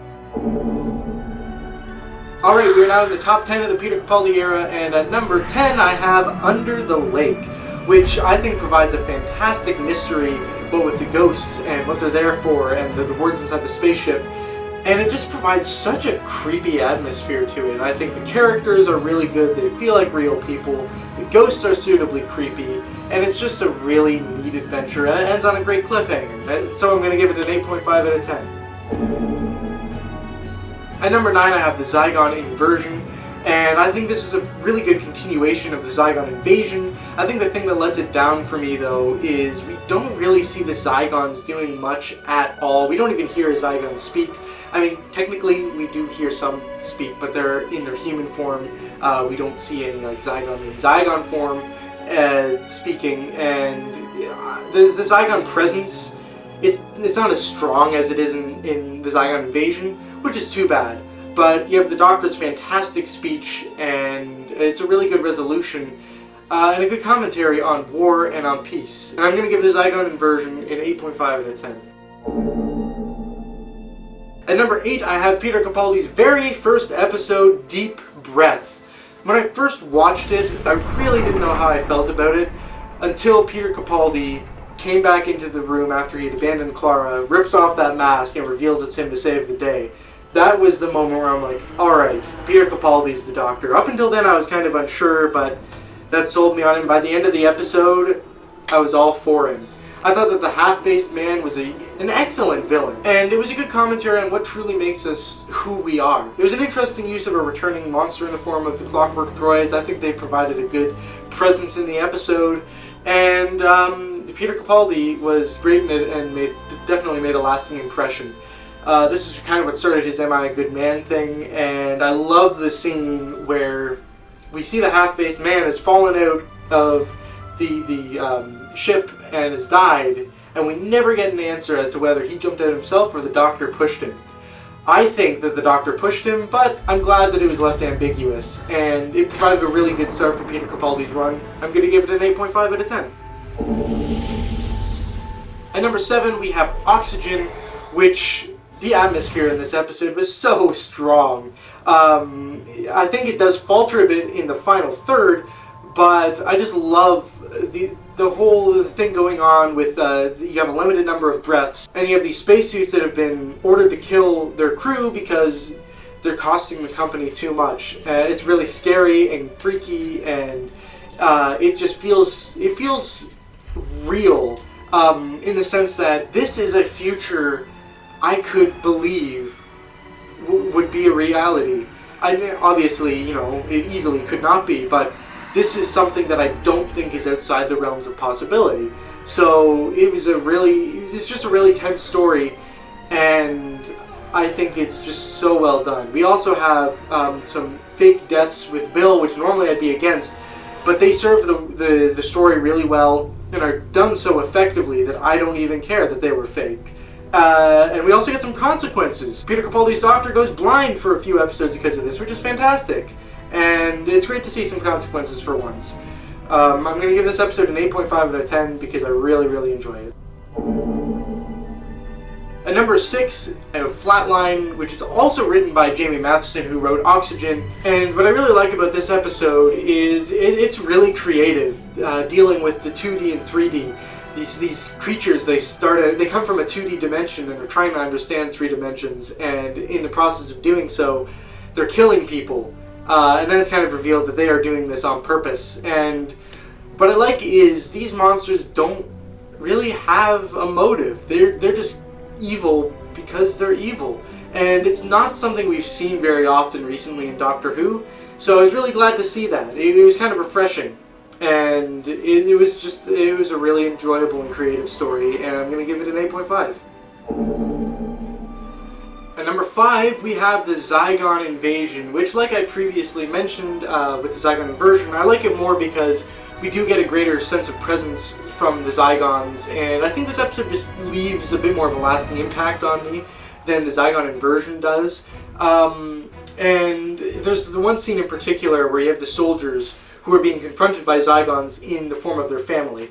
Alright, we're now in the top 10 of the Peter Capaldi era, and at number 10 I have Under the Lake, which I think provides a fantastic mystery, both with the ghosts and what they're there for, and the words inside the spaceship. And it just provides such a creepy atmosphere to it. I think the characters are really good, they feel like real people, the ghosts are suitably creepy, and it's just a really neat adventure, and it ends on a great cliffhanger. So I'm going to give it an 8.5 out of 10. At number 9 I have the Saigon Invasion, and I think this is a really good continuation of the Saigon Invasion. I think the thing that lets it down for me though is we don't really see the Saigons doing much at all. We don't even hear a Zygon speak. I mean, technically we do hear some speak, but they're in their human form. We don't see any like Zygons in Zygon form speaking, and the Zygon presence, it's not as strong as it is in the Saigon Invasion, which is too bad. But you have the Doctor's fantastic speech, and it's a really good resolution, and a good commentary on war and on peace. And I'm going to give the Saigon Invasion an 8.5 out of 10. At number 8, I have Peter Capaldi's very first episode, Deep Breath. When I first watched it, I really didn't know how I felt about it until Peter Capaldi came back into the room after he had abandoned Clara, rips off that mask, and reveals it's him to save the day. That was the moment where I'm like, alright, Peter Capaldi's the Doctor. Up until then I was kind of unsure, but that sold me on him. By the end of the episode, I was all for him. I thought that the half-faced man was an excellent villain, and it was a good commentary on what truly makes us who we are. It was an interesting use of a returning monster in the form of the Clockwork Droids. I think they provided a good presence in the episode, and Peter Capaldi was great in it and definitely made a lasting impression. This is kind of what started his Am I a Good Man thing, and I love the scene where we see the half-faced man has fallen out of the ship and has died, and we never get an answer as to whether he jumped out himself or the Doctor pushed him. I think that the Doctor pushed him, but I'm glad that it was left ambiguous, and it provided a really good start for Peter Capaldi's run. I'm going to give it an 8.5 out of 10. At number 7, we have Oxygen, which the atmosphere in this episode was so strong. I think it does falter a bit in the final third, but I just love the whole thing going on with you have a limited number of breaths, and you have these spacesuits that have been ordered to kill their crew because they're costing the company too much. It's really scary and freaky, and it just feels real in the sense that this is a future I could believe would be a reality. I mean, obviously, you know, it easily could not be, but this is something that I don't think is outside the realms of possibility. So it's just a really tense story, and I think it's just so well done. We also have some fake deaths with Bill, which normally I'd be against, but they serve the story really well and are done so effectively that I don't even care that they were fake. And we also get some consequences. Peter Capaldi's Doctor goes blind for a few episodes because of this, which is fantastic. And it's great to see some consequences for once. I'm going to give this episode an 8.5 out of 10 because I really, really enjoyed it. At number 6, I have Flatline, which is also written by Jamie Matheson, who wrote Oxygen. And what I really like about this episode is it's really creative, dealing with the 2D and 3D. These creatures, they come from a 2D dimension and they're trying to understand 3 dimensions, and in the process of doing so, they're killing people. And then it's kind of revealed that they are doing this on purpose. And what I like is these monsters don't really have a motive. They're just evil because they're evil. And it's not something we've seen very often recently in Doctor Who, so I was really glad to see that. It was kind of refreshing. And it was a really enjoyable and creative story, and I'm going to give it an 8.5. At number 5, we have the Saigon Invasion, which, like I previously mentioned with the Saigon Inversion, I like it more because we do get a greater sense of presence from the Saigons, and I think this episode just leaves a bit more of a lasting impact on me than the Saigon Inversion does. And there's the one scene in particular where you have the soldiers who are being confronted by Zygons in the form of their family.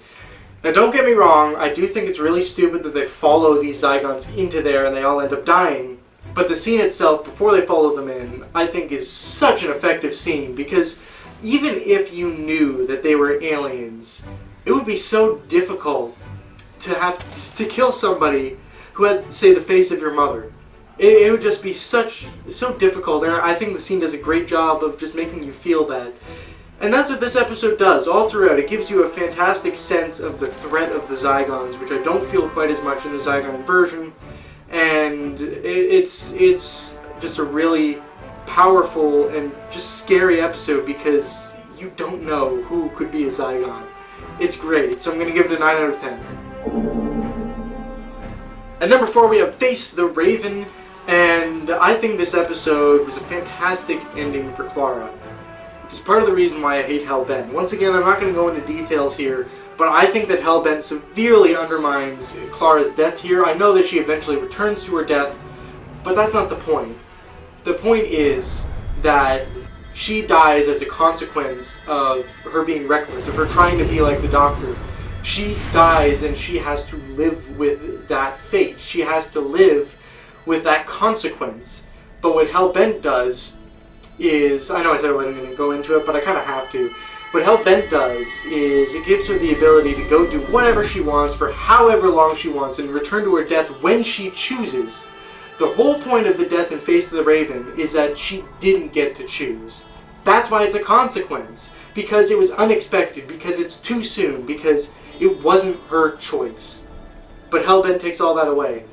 Now, don't get me wrong, I do think it's really stupid that they follow these Zygons into there and they all end up dying, but the scene itself, before they follow them in, I think is such an effective scene, because even if you knew that they were aliens, it would be so difficult to have to kill somebody who had, say, the face of your mother. It would just be so difficult, and I think the scene does a great job of just making you feel that. And that's what this episode does, all throughout. It gives you a fantastic sense of the threat of the Zygons, which I don't feel quite as much in the Zygon Inversion. And it's just a really powerful and just scary episode because you don't know who could be a Zygon. It's great, so I'm going to give it a 9 out of 10. At number 4, we have Face the Raven, and I think this episode was a fantastic ending for Clara, which is part of the reason why I hate Hellbent. Once again, I'm not going to go into details here, but I think that Hellbent severely undermines Clara's death here. I know that she eventually returns to her death, but that's not the point. The point is that she dies as a consequence of her being reckless, of her trying to be like the Doctor. She dies and she has to live with that fate. She has to live with that consequence. But what Hellbent does is, I know I said I wasn't going to go into it, but I kind of have to. What Hellbent does is it gives her the ability to go do whatever she wants for however long she wants and return to her death when she chooses. The whole point of the death in Face of the Raven is that she didn't get to choose. That's why it's a consequence. Because it was unexpected, because it's too soon, because it wasn't her choice. But Hellbent takes all that away.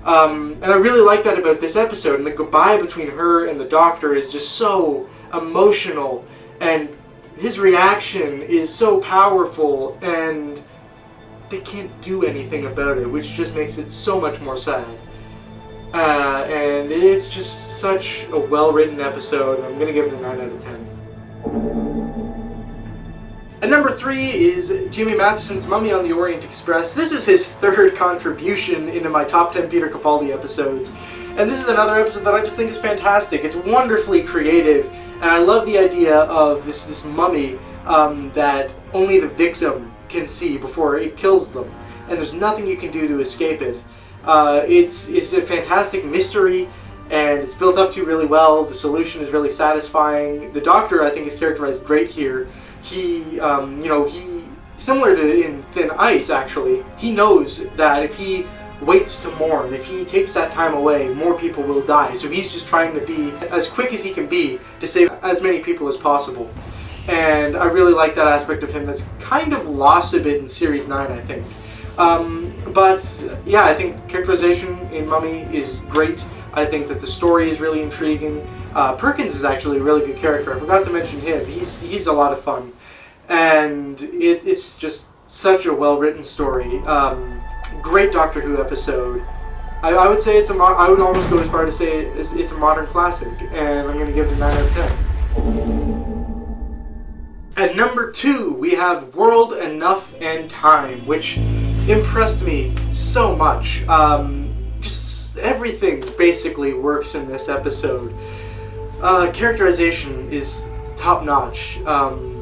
And I really like that about this episode, and the goodbye between her and the Doctor is just so emotional, and his reaction is so powerful, and they can't do anything about it, which just makes it so much more sad. And it's just such a well-written episode, and I'm going to give it a 9 out of 10. At number 3 is Jimmy Matheson's Mummy on the Orient Express. This is his third contribution into my top 10 Peter Capaldi episodes. And this is another episode that I just think is fantastic. It's wonderfully creative, and I love the idea of this mummy that only the victim can see before it kills them. And there's nothing you can do to escape it. It's a fantastic mystery, and it's built up to really well. The solution is really satisfying. The Doctor, I think, is characterized great here. He similar to in Thin Ice, actually, he knows that if he waits to mourn, if he takes that time away, more people will die. So he's just trying to be as quick as he can be to save as many people as possible. And I really like that aspect of him that's kind of lost a bit in Series 9, I think. But yeah, I think characterization in Mummy is great. I think that the story is really intriguing. Perkins is actually a really good character. I forgot to mention him. He's a lot of fun. And it's just such a well-written story. Great Doctor Who episode. I would say I would almost go as far to say it's a modern classic, and I'm going to give it a 9 out of 10. At number 2, we have World, Enough, and Time, which impressed me so much. Just everything basically works in this episode. Characterization is top-notch.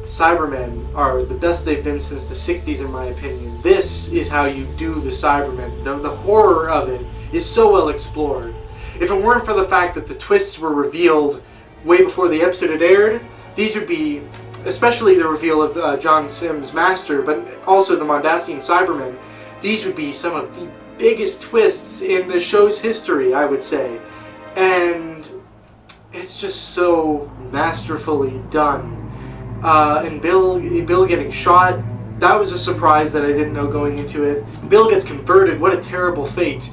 Cybermen are the best they've been since the 60s, in my opinion. This is how you do the Cybermen. The horror of it is so well explored. If it weren't for the fact that the twists were revealed way before the episode had aired, these would be, especially the reveal of John Sims' Master, but also the Mondasian Cybermen, these would be some of the biggest twists in the show's history, I would say. And it's just so masterfully done. And Bill getting shot, that was a surprise that I didn't know going into it. Bill gets converted, what a terrible fate.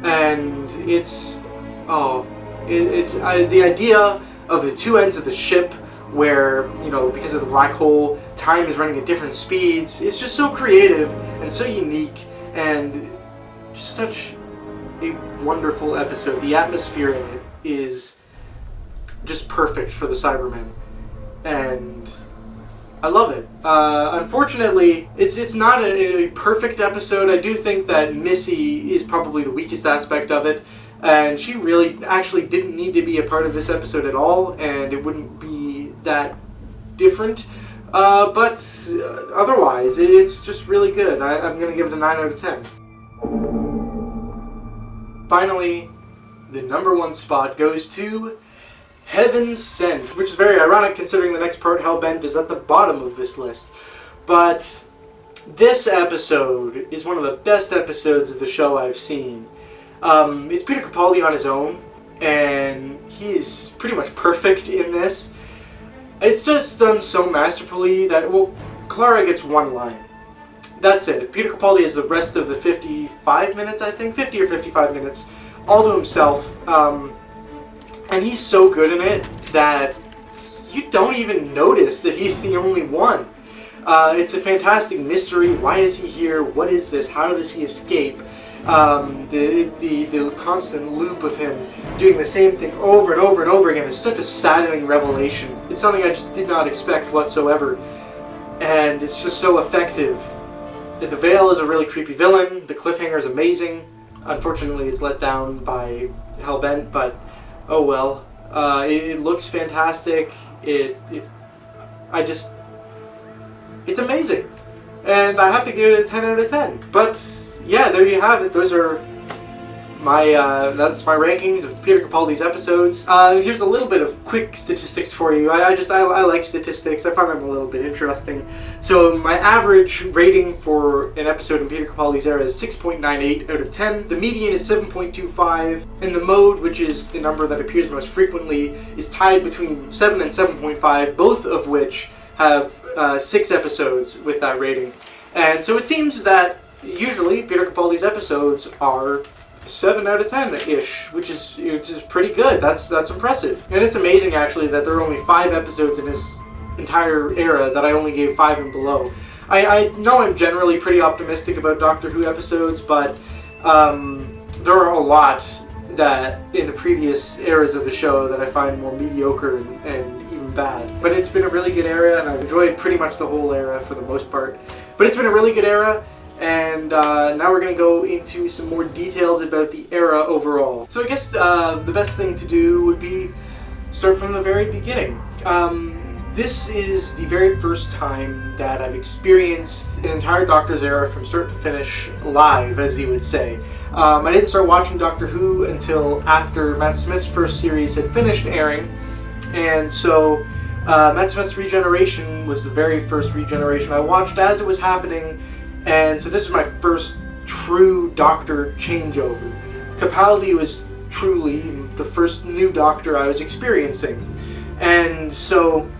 And it's the idea of the two ends of the ship where, because of the black hole, time is running at different speeds. It's just so creative and so unique and just such a wonderful episode. The atmosphere in it is just perfect for the Cybermen. And I love it. Unfortunately, it's not a perfect episode. I do think that Missy is probably the weakest aspect of it, and she really actually didn't need to be a part of this episode at all, and it wouldn't be that different. But otherwise, it's just really good. I'm going to give it a 9 out of 10. Finally, the number 1 spot goes to Heaven Sent, which is very ironic considering the next part, Hellbent, is at the bottom of this list. But this episode is one of the best episodes of the show I've seen. It's Peter Capaldi on his own, and he's pretty much perfect in this. It's just done so masterfully that, Clara gets one line. That's it. Peter Capaldi has the rest of the 55 minutes, I think, 50 or 55 minutes, all to himself. And he's so good in it that you don't even notice that he's the only one. It's a fantastic mystery. Why is he here? What is this? How does he escape? The constant loop of him doing the same thing over and over and over again is such a saddening revelation. It's something I just did not expect whatsoever. And it's just so effective. The Veil is a really creepy villain. The cliffhanger is amazing. Unfortunately, it's let down by Hellbent, but oh well. It looks fantastic. It's amazing. And I have to give it a 10 out of 10. But yeah, there you have it. Those are That's my rankings of Peter Capaldi's episodes. Here's a little bit of quick statistics for you. I like statistics. I find them a little bit interesting. So my average rating for an episode in Peter Capaldi's era is 6.98 out of 10. The median is 7.25, and the mode, which is the number that appears most frequently, is tied between 7 and 7.5, both of which have 6 episodes with that rating. And so it seems that usually Peter Capaldi's episodes are 7 out of 10-ish, which is pretty good. That's impressive. And it's amazing, actually, that there are only 5 episodes in his entire era that I only gave 5 and below. I know I'm generally pretty optimistic about Doctor Who episodes, but there are a lot that in the previous eras of the show that I find more mediocre and even bad. But it's been a really good era, and I've enjoyed pretty much the whole era for the most part. But it's been a really good era. And now we're going to go into some more details about the era overall. So I guess the best thing to do would be start from the very beginning. This is the very first time that I've experienced an entire Doctor's era from start to finish live, as you would say. I didn't start watching Doctor Who until after Matt Smith's first series had finished airing, and so Matt Smith's Regeneration was the very first Regeneration I watched as it was happening. And so this is my first true Doctor changeover. Capaldi was truly the first new Doctor I was experiencing. And so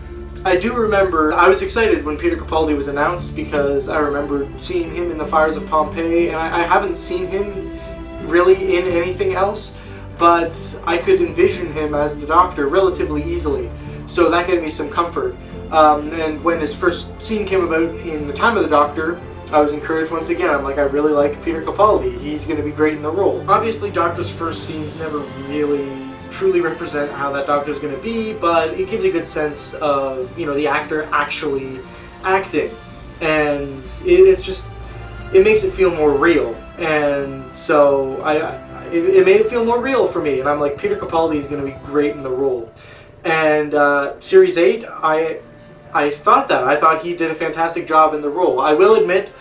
I do remember, I was excited when Peter Capaldi was announced because I remember seeing him in The Fires of Pompeii, and I haven't seen him really in anything else, but I could envision him as the Doctor relatively easily. So that gave me some comfort. And when his first scene came about in The Time of the Doctor, I was encouraged once again. I'm like, I really like Peter Capaldi. He's going to be great in the role. Obviously, Doctor's first scenes never really truly represent how that Doctor's going to be, but it gives a good sense of, you know, the actor actually acting. And it makes it feel more real. And so it made it feel more real for me. And I'm like, Peter Capaldi is going to be great in the role. And Series 8, I thought that. I thought he did a fantastic job in the role. I will admit,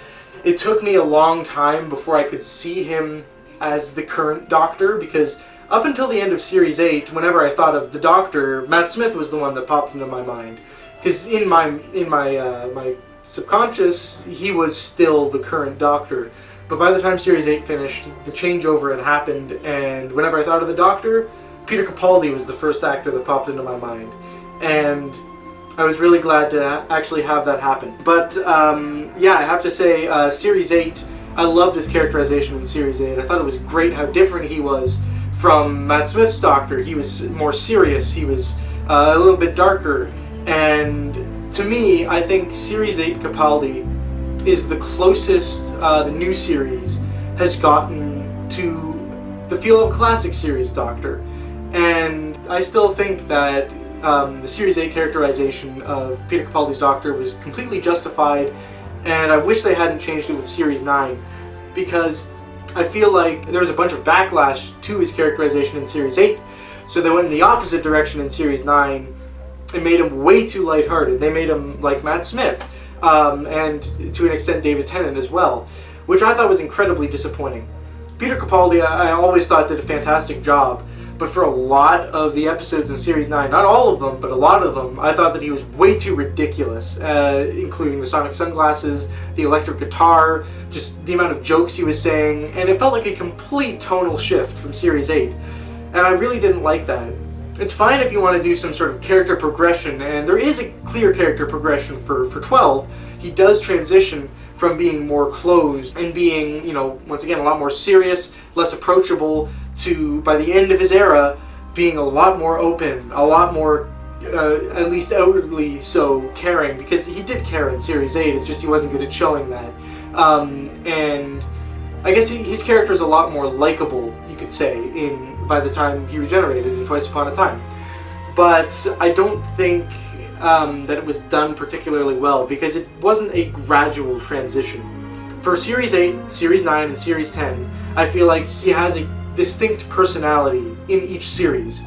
it took me a long time before I could see him as the current Doctor, because up until the end of Series 8, whenever I thought of the Doctor, Matt Smith was the one that popped into my mind. Because in my subconscious, he was still the current Doctor. But by the time Series 8 finished, the changeover had happened, and whenever I thought of the Doctor, Peter Capaldi was the first actor that popped into my mind. And I was really glad to actually have that happen. But yeah, I have to say, Series 8, I loved his characterization in Series 8. I thought it was great how different he was from Matt Smith's Doctor. He was more serious, he was a little bit darker. And to me, I think Series 8 Capaldi is the closest the new series has gotten to the feel of classic series Doctor. And I still think that the Series 8 characterization of Peter Capaldi's Doctor was completely justified, and I wish they hadn't changed it with Series 9, because I feel like there was a bunch of backlash to his characterization in Series 8, so they went in the opposite direction in Series 9 and made him way too lighthearted. They made him like Matt Smith, and to an extent David Tennant as well, which I thought was incredibly disappointing. Peter Capaldi, I always thought, did a fantastic job. But for a lot of the episodes in Series 9, not all of them, but a lot of them, I thought that he was way too ridiculous, including the sonic sunglasses, the electric guitar, just the amount of jokes he was saying, and it felt like a complete tonal shift from Series 8, and I really didn't like that. It's fine if you want to do some sort of character progression, and there is a clear character progression for 12. He does transition from being more closed and being, you know, once again, a lot more serious, less approachable, to, by the end of his era, being a lot more open, a lot more, at least outwardly so, caring, because he did care in Series 8, it's just he wasn't good at showing that. And I guess his character is a lot more likable, you could say, by the time he regenerated in Twice Upon a Time. But I don't think that it was done particularly well, because it wasn't a gradual transition. For Series 8, Series 9, and Series 10, I feel like he has a distinct personality in each series,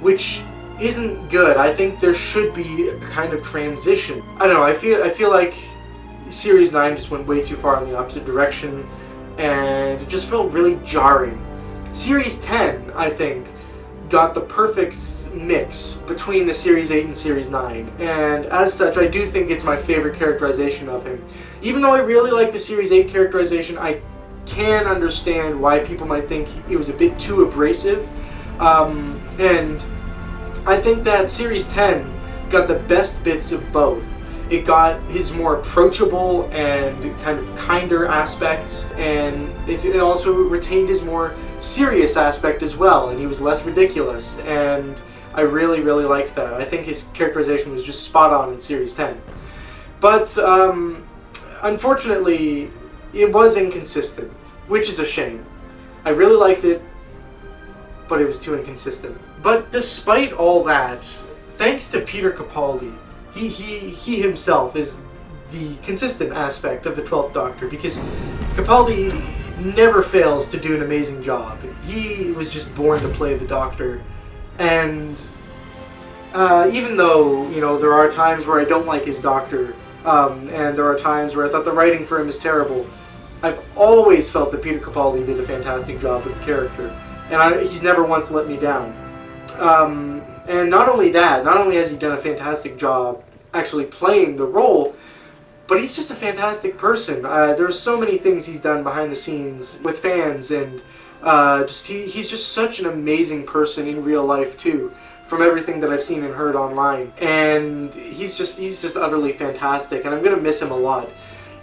which isn't good. I think there should be a kind of transition. I don't know, I feel like Series 9 just went way too far in the opposite direction, and it just felt really jarring. Series 10, I think, got the perfect mix between the Series 8 and Series 9, and as such, I do think it's my favorite characterization of him. Even though I really like the Series 8 characterization, I can understand why people might think it was a bit too abrasive, and I think that Series 10 got the best bits of both. It got his more approachable and kind of kinder aspects, and it also retained his more serious aspect as well, and he was less ridiculous, and I really, really liked that. I think his characterization was just spot on in Series 10. But, unfortunately, it was inconsistent, which is a shame. I really liked it, but it was too inconsistent. But despite all that, thanks to Peter Capaldi, he himself is the consistent aspect of the 12th Doctor, because Capaldi never fails to do an amazing job. He was just born to play the Doctor, and even though, you know, there are times where I don't like his Doctor, and there are times where I thought the writing for him is terrible, I've always felt that Peter Capaldi did a fantastic job with the character, and he's never once let me down. And not only that, not only has he done a fantastic job actually playing the role, but he's just a fantastic person. There's so many things he's done behind the scenes with fans, and he's just such an amazing person in real life too, from everything that I've seen and heard online. And he's just utterly fantastic, and I'm gonna miss him a lot.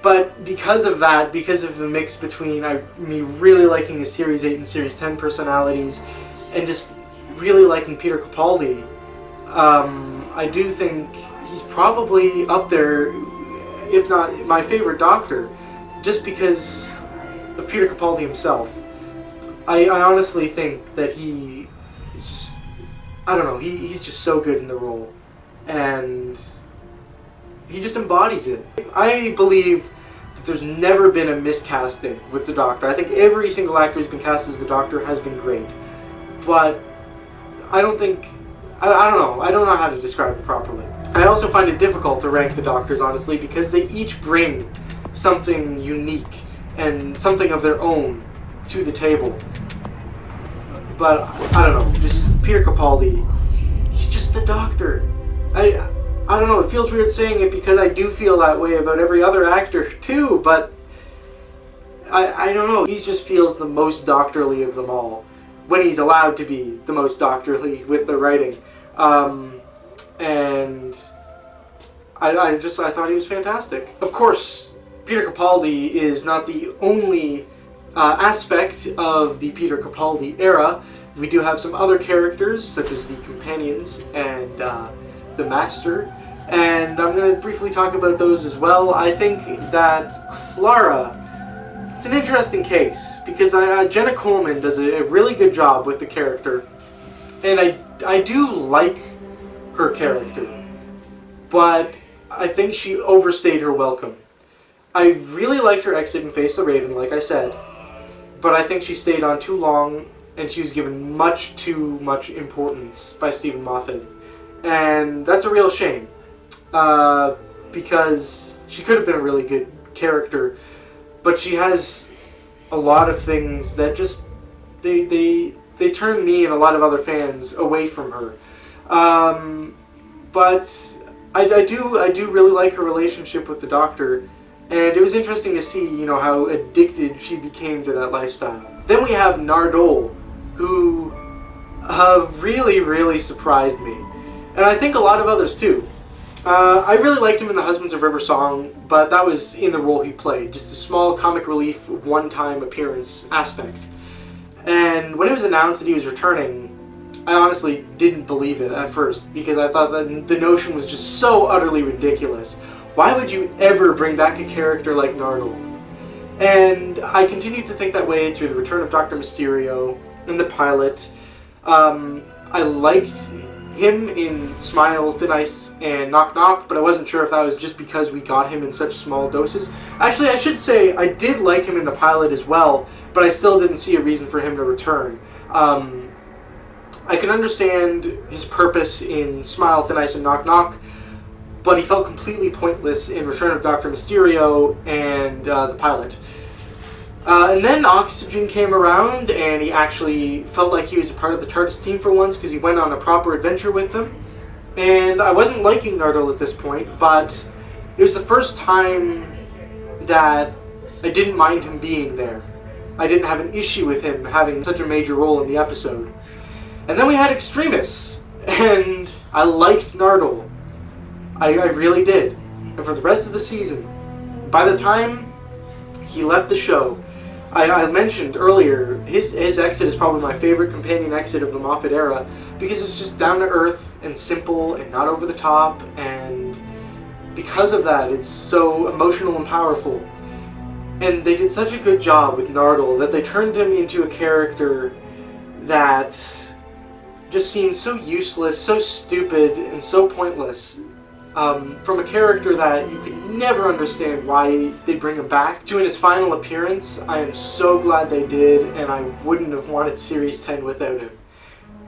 But because of that, because of the mix between me really liking his Series 8 and Series 10 personalities, and just really liking Peter Capaldi, I do think he's probably up there, if not my favorite Doctor, just because of Peter Capaldi himself. I honestly think that he is just, I don't know, he's just so good in the role, and he just embodies it. I believe that there's never been a miscasting with the Doctor. I think every single actor who's been cast as the Doctor has been great, but I don't think, I don't know, I don't know how to describe it properly. I also find it difficult to rank the Doctors, honestly, because they each bring something unique and something of their own to the table. But, I don't know, just Peter Capaldi, he's just the Doctor. I don't know, it feels weird saying it because I do feel that way about every other actor too, but I don't know, he just feels the most doctorly of them all, when he's allowed to be the most doctorly with the writing. And I thought he was fantastic. Of course, Peter Capaldi is not the only aspect of the Peter Capaldi era. We do have some other characters, such as the Companions and the Master, and I'm going to briefly talk about those as well. I think that Clara, it's an interesting case, because Jenna Coleman does a really good job with the character, and I do like her character, but I think she overstayed her welcome. I really liked her exit in Face the Raven, like I said, but I think she stayed on too long, and she was given much too much importance by Stephen Moffat, and that's a real shame, because she could have been a really good character, but she has a lot of things that just, they turn me and a lot of other fans away from her. But I do really like her relationship with the Doctor, and it was interesting to see, you know, how addicted she became to that lifestyle. Then we have Nardole, who really, really surprised me, and I think a lot of others too. I really liked him in The Husbands of River Song, but that was in the role he played, just a small comic relief, one-time appearance aspect. And when it was announced that he was returning, I honestly didn't believe it at first, because I thought that the notion was just so utterly ridiculous. Why would you ever bring back a character like Nardole? And I continued to think that way through the return of Dr. Mysterio and the pilot. I liked him in Smile, Thin Ice, and Knock Knock, but I wasn't sure if that was just because we got him in such small doses. Actually, I should say I did like him in the pilot as well, but I still didn't see a reason for him to return. I can understand his purpose in Smile, Thin Ice, and Knock Knock, but he felt completely pointless in Return of Dr. Mysterio and the pilot. And then Oxygen came around, and he actually felt like he was a part of the TARDIS team for once, because he went on a proper adventure with them. And I wasn't liking Nardole at this point, but it was the first time that I didn't mind him being there. I didn't have an issue with him having such a major role in the episode. And then we had Extremis, and I liked Nardole. I really did. And for the rest of the season, by the time he left the show, I mentioned earlier, his exit is probably my favorite companion exit of the Moffat era, because it's just down to earth and simple and not over the top, and because of that, it's so emotional and powerful. And they did such a good job with Nardole that they turned him into a character that just seemed so useless, so stupid, and so pointless. From a character that you could never understand why they bring him back to in his final appearance. I am so glad they did, and I wouldn't have wanted Series 10 without him.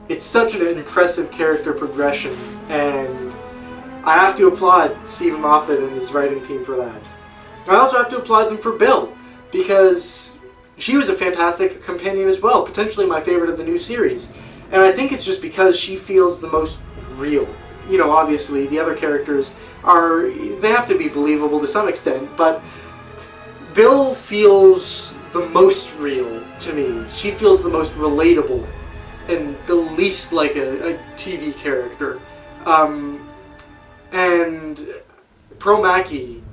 It's such an impressive character progression, and I have to applaud Stephen Moffat and his writing team for that. I also have to applaud them for Bill, because she was a fantastic companion as well, potentially my favorite of the new series. And I think it's just because she feels the most real. You know, obviously, the other characters they have to be believable to some extent, but Bill feels the most real to me. She feels the most relatable, and the least like a TV character. And Pearl Mackie,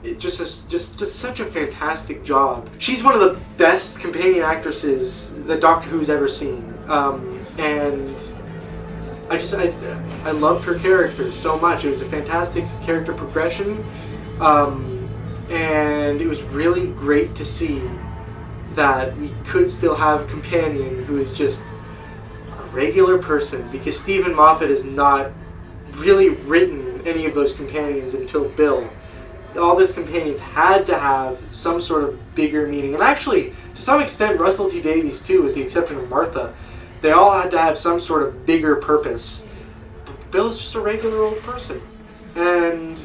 it just such a fantastic job. She's one of the best companion actresses that Doctor Who's ever seen, and I loved her character so much. It was a fantastic character progression, and it was really great to see that we could still have a companion who is just a regular person, because Stephen Moffat has not really written any of those companions until Bill. All those companions had to have some sort of bigger meaning, and actually, to some extent, Russell T Davies too, with the exception of Martha. They all had to have some sort of bigger purpose. But Bill's just a regular old person. And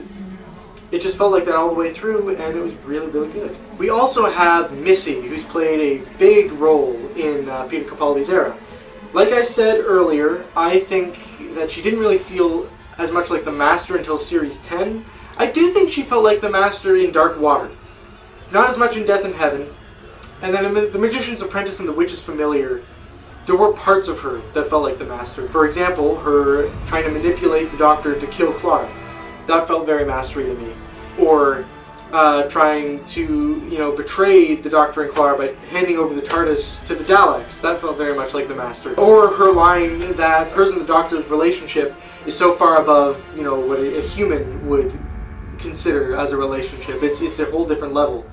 it just felt like that all the way through, and it was really, really good. We also have Missy, who's played a big role in Peter Capaldi's era. Like I said earlier, I think that she didn't really feel as much like the Master until Series 10. I do think she felt like the Master in Dark Water. Not as much in Death in Heaven. And then in The Magician's Apprentice and The Witch's Familiar, there were parts of her that felt like the Master. For example, her trying to manipulate the Doctor to kill Clara. That felt very mastery to me. Or trying to, betray the Doctor and Clara by handing over the TARDIS to the Daleks. That felt very much like the Master. Or her line that hers and the Doctor's relationship is so far above, what a human would consider as a relationship. It's a whole different level.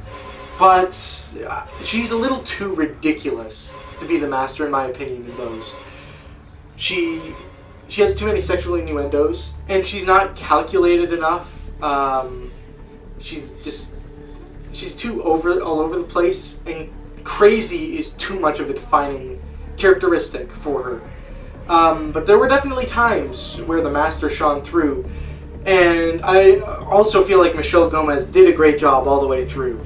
But she's a little too ridiculous to be the Master, in my opinion, in those. She has too many sexual innuendos, and she's not calculated enough. She's too all over the place, and crazy is too much of a defining characteristic for her. But there were definitely times where the Master shone through, and I also feel like Michelle Gomez did a great job all the way through.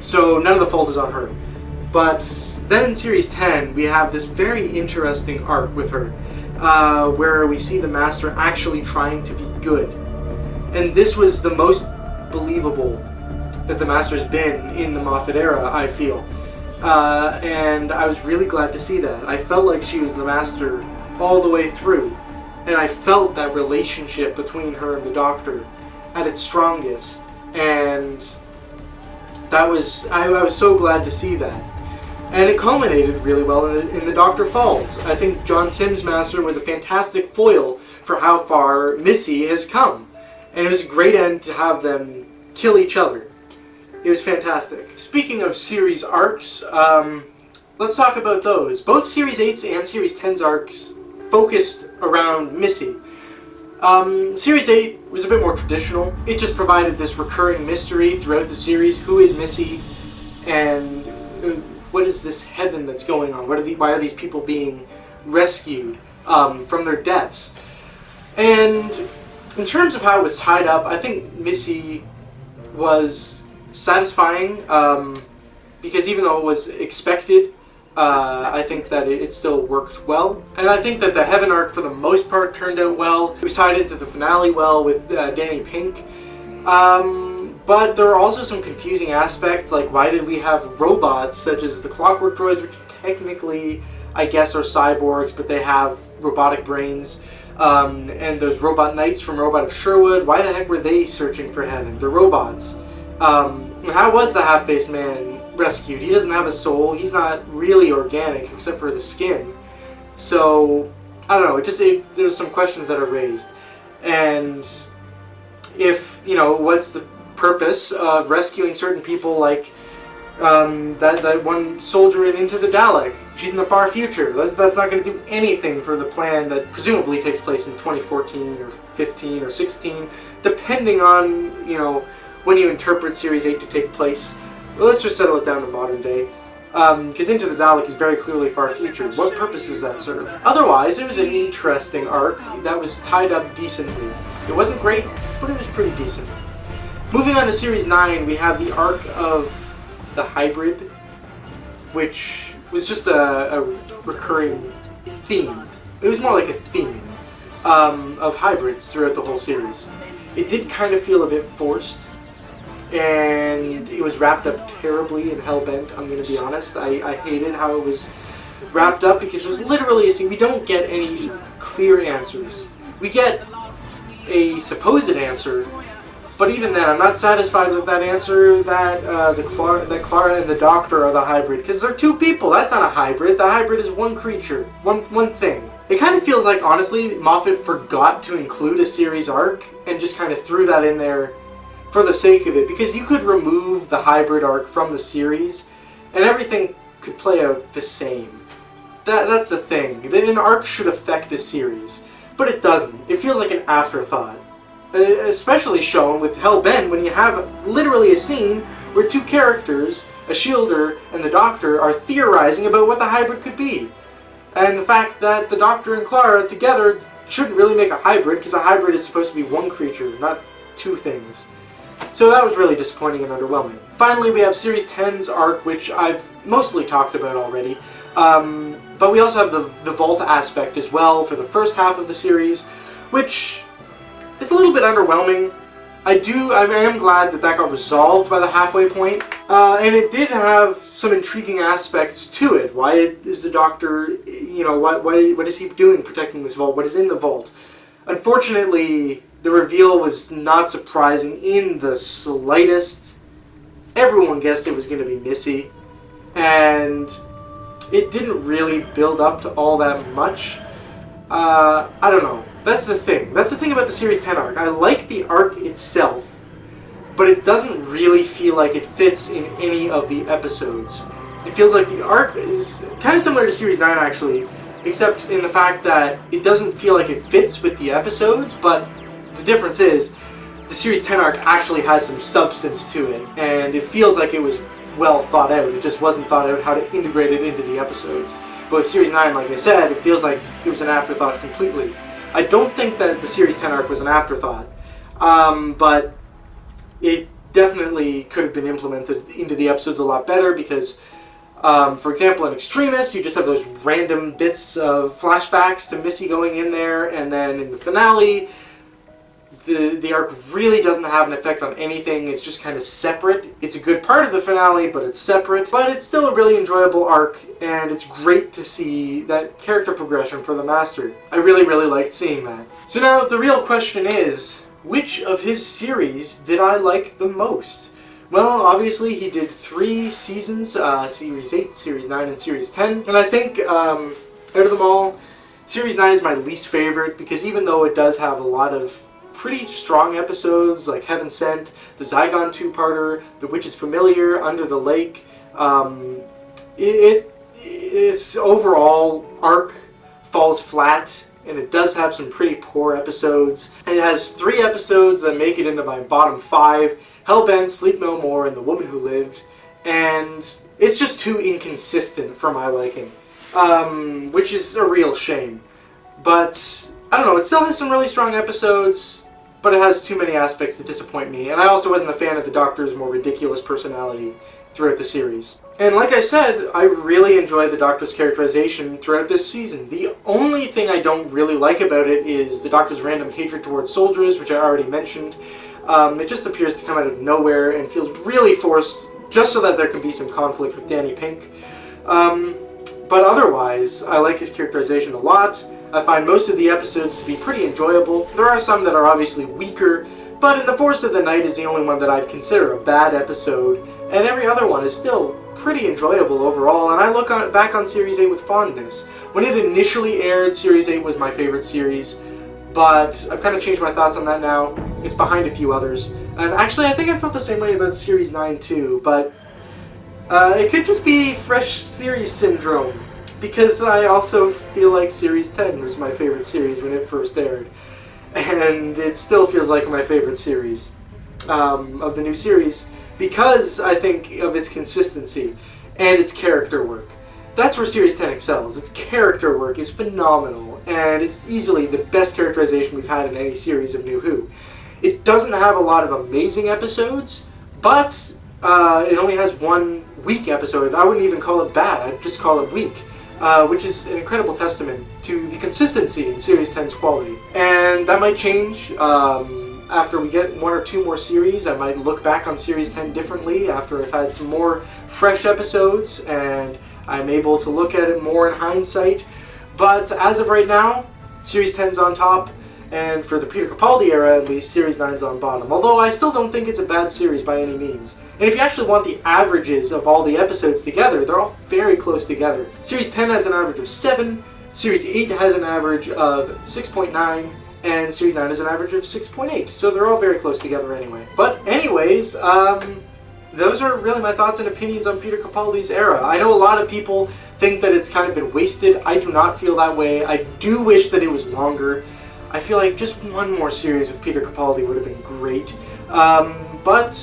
So none of the fault is on her. But then in Series 10, we have this very interesting arc with her, where we see the Master actually trying to be good. And this was the most believable that the Master's been in the Moffat era, I feel. And I was really glad to see that. I felt like she was the Master all the way through. And I felt that relationship between her and the Doctor at its strongest. And I was so glad to see that. And it culminated really well in The Doctor Falls. I think John Sims' Master was a fantastic foil for how far Missy has come. And it was a great end to have them kill each other. It was fantastic. Speaking of series arcs, let's talk about those. Both Series 8's and Series 10's arcs focused around Missy. Series 8 was a bit more traditional. It just provided this recurring mystery throughout the series. Who is Missy? And what is this heaven that's going on? Why are these people being rescued from their deaths? And in terms of how it was tied up, I think Missy was satisfying. because even though it was expected, I think that it still worked well. And I think that the Heaven arc, for the most part, turned out well. We tied into the finale well with Danny Pink. But there are also some confusing aspects, like why did we have robots such as the Clockwork Droids, which technically, I guess, are cyborgs, but they have robotic brains. And those robot knights from Robot of Sherwood, why the heck were they searching for heaven? They're robots. How was the half-faced man rescued? He doesn't have a soul. He's not really organic except for the skin. So, I don't know. There's some questions that are raised. And if, what's the purpose of rescuing certain people like that one soldier in Into the Dalek? She's in the far future. That's not going to do anything for the plan that presumably takes place in 2014 or 15 or 16, depending on, when you interpret Series 8 to take place. Well, let's just settle it down to modern day. Because Into the Dalek is very clearly far future. What purpose does that serve? Otherwise, it was an interesting arc that was tied up decently. It wasn't great, but it was pretty decent. Moving on to Series 9, we have the arc of the Hybrid, which was just a recurring theme. It was more like a theme of hybrids throughout the whole series. It did kind of feel a bit forced, and it was wrapped up terribly in Hellbent, I'm going to be honest. I hated how it was wrapped up because it was literally a scene. We don't get any clear answers. We get a supposed answer, but even then, I'm not satisfied with that answer that Clara and the Doctor are the hybrid, because they're two people. That's not a hybrid. The hybrid is one creature, one thing. It kind of feels like, honestly, Moffat forgot to include a series arc and just kind of threw that in there for the sake of it, because you could remove the hybrid arc from the series and everything could play out the same. That's the thing. An arc should affect a series, but it doesn't. It feels like an afterthought. Especially shown with Hellbent, when you have literally a scene where two characters, a shielder and the Doctor, are theorizing about what the hybrid could be. And the fact that the Doctor and Clara together shouldn't really make a hybrid, because a hybrid is supposed to be one creature, not two things. So that was really disappointing and underwhelming. Finally, we have Series 10's arc, which I've mostly talked about already. But we also have the Vault aspect as well for the first half of the series, which is a little bit underwhelming. I am glad that got resolved by the halfway point. And it did have some intriguing aspects to it. Why is the Doctor, what is he doing protecting this vault? What is in the vault? Unfortunately, the reveal was not surprising in the slightest. Everyone guessed it was going to be Missy, and it didn't really build up to all that much. I don't know. That's the thing. That's the thing about the Series 10 arc. I like the arc itself, but it doesn't really feel like it fits in any of the episodes. It feels like the arc is kind of similar to Series 9, actually, except in the fact that it doesn't feel like it fits with the episodes, but the difference is the Series 10 arc actually has some substance to it, and it feels like it was well thought out. It just wasn't thought out how to integrate it into the episodes. But with Series 9, like I said, it feels like it was an afterthought completely. I don't think that the Series 10 arc was an afterthought, but it definitely could have been implemented into the episodes a lot better because, for example, in Extremis, you just have those random bits of flashbacks to Missy going in there, and then in the finale, the arc really doesn't have an effect on anything. It's just kind of separate. It's a good part of the finale, but it's separate. But it's still a really enjoyable arc, and it's great to see that character progression for the Master. I really, really liked seeing that. So now the real question is, which of his series did I like the most? Well, obviously he did 3 seasons, Series 8, Series 9, and Series 10. And I think, out of them all, Series 9 is my least favorite, because even though it does have a lot of pretty strong episodes like Heaven Sent, the Saigon two-parter, The Witch is Familiar, Under the Lake, its overall arc falls flat, and it does have some pretty poor episodes. And it has 3 episodes that make it into my bottom 5, Hellbent, Sleep No More, and The Woman Who Lived, and it's just too inconsistent for my liking, which is a real shame. But I don't know, it still has some really strong episodes, but it has too many aspects that disappoint me. And I also wasn't a fan of the Doctor's more ridiculous personality throughout the series. And like I said, I really enjoy the Doctor's characterization throughout this season. The only thing I don't really like about it is the Doctor's random hatred towards soldiers, which I already mentioned. It just appears to come out of nowhere and feels really forced, just so that there can be some conflict with Danny Pink. But otherwise, I like his characterization a lot. I find most of the episodes to be pretty enjoyable. There are some that are obviously weaker, but In the Force of the Night is the only one that I'd consider a bad episode, and every other one is still pretty enjoyable overall, and I look back on Series 8 with fondness. When it initially aired, Series 8 was my favorite series, but I've kind of changed my thoughts on that now. It's behind a few others, and actually I think I felt the same way about Series 9 too, but it could just be fresh series syndrome, because I also feel like Series 10 was my favorite series when it first aired, and it still feels like my favorite series of the new series, because I think of its consistency and its character work. That's where Series 10 excels. Its character work is phenomenal, and it's easily the best characterization we've had in any series of New Who. It doesn't have a lot of amazing episodes, but it only has one weak episode. I wouldn't even call it bad, I'd just call it weak, which is an incredible testament to the consistency in Series 10's quality. And that might change. After we get one or two more series, I might look back on Series 10 differently after I've had some more fresh episodes and I'm able to look at it more in hindsight. But as of right now, Series 10's on top, and for the Peter Capaldi era at least, Series 9's on bottom. Although I still don't think it's a bad series by any means. And if you actually want the averages of all the episodes together, they're all very close together. Series 10 has an average of 7, Series 8 has an average of 6.9, and Series 9 has an average of 6.8, so they're all very close together anyway. But anyways, those are really my thoughts and opinions on Peter Capaldi's era. I know a lot of people think that it's kind of been wasted. I do not feel that way. I do wish that it was longer. I feel like just one more series with Peter Capaldi would have been great. But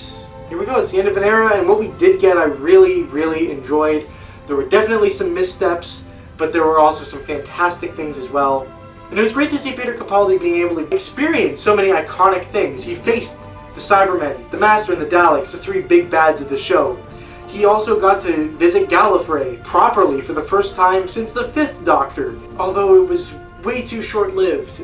here we go, it's the end of an era, and what we did get I really, really enjoyed. There were definitely some missteps, but there were also some fantastic things as well. And it was great to see Peter Capaldi being able to experience so many iconic things. He faced the Cybermen, the Master, and the Daleks, the three big bads of the show. He also got to visit Gallifrey properly for the first time since the 5th Doctor, although it was way too short-lived.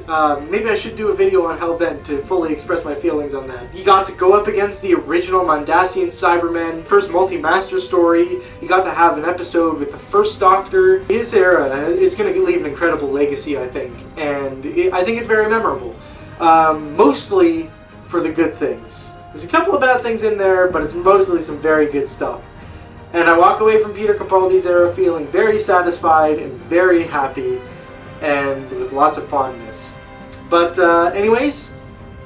Maybe I should do a video on Hellbent to fully express my feelings on that. He got to go up against the original Mondasian Cybermen, first multi-master story. He got to have an episode with the 1st Doctor. His era is going to leave an incredible legacy, I think, and I think it's very memorable. Mostly for the good things. There's a couple of bad things in there, but it's mostly some very good stuff. And I walk away from Peter Capaldi's era feeling very satisfied and very happy, and with lots of fondness. But anyways,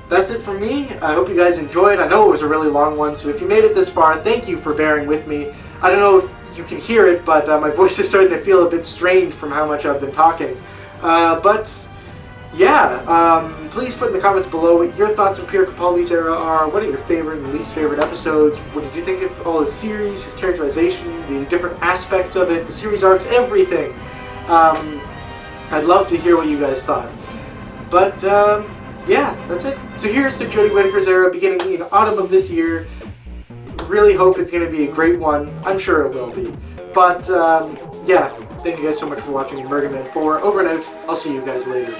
that's it from me. I hope you guys enjoyed. I know it was a really long one, so if you made it this far, thank you for bearing with me. I don't know if you can hear it, but my voice is starting to feel a bit strained from how much I've been talking. But yeah, please put in the comments below what your thoughts on Peter Capaldi's era are. What are your favorite and least favorite episodes? What did you think of all the series, his characterization, the different aspects of it, the series arcs, everything? I'd love to hear what you guys thought. But yeah, that's it. So here's to Jodie Whittaker's era beginning in autumn of this year. Really hope it's going to be a great one. I'm sure it will be. But yeah, thank you guys so much for watching Murder Man 4. Over and out. I'll see you guys later.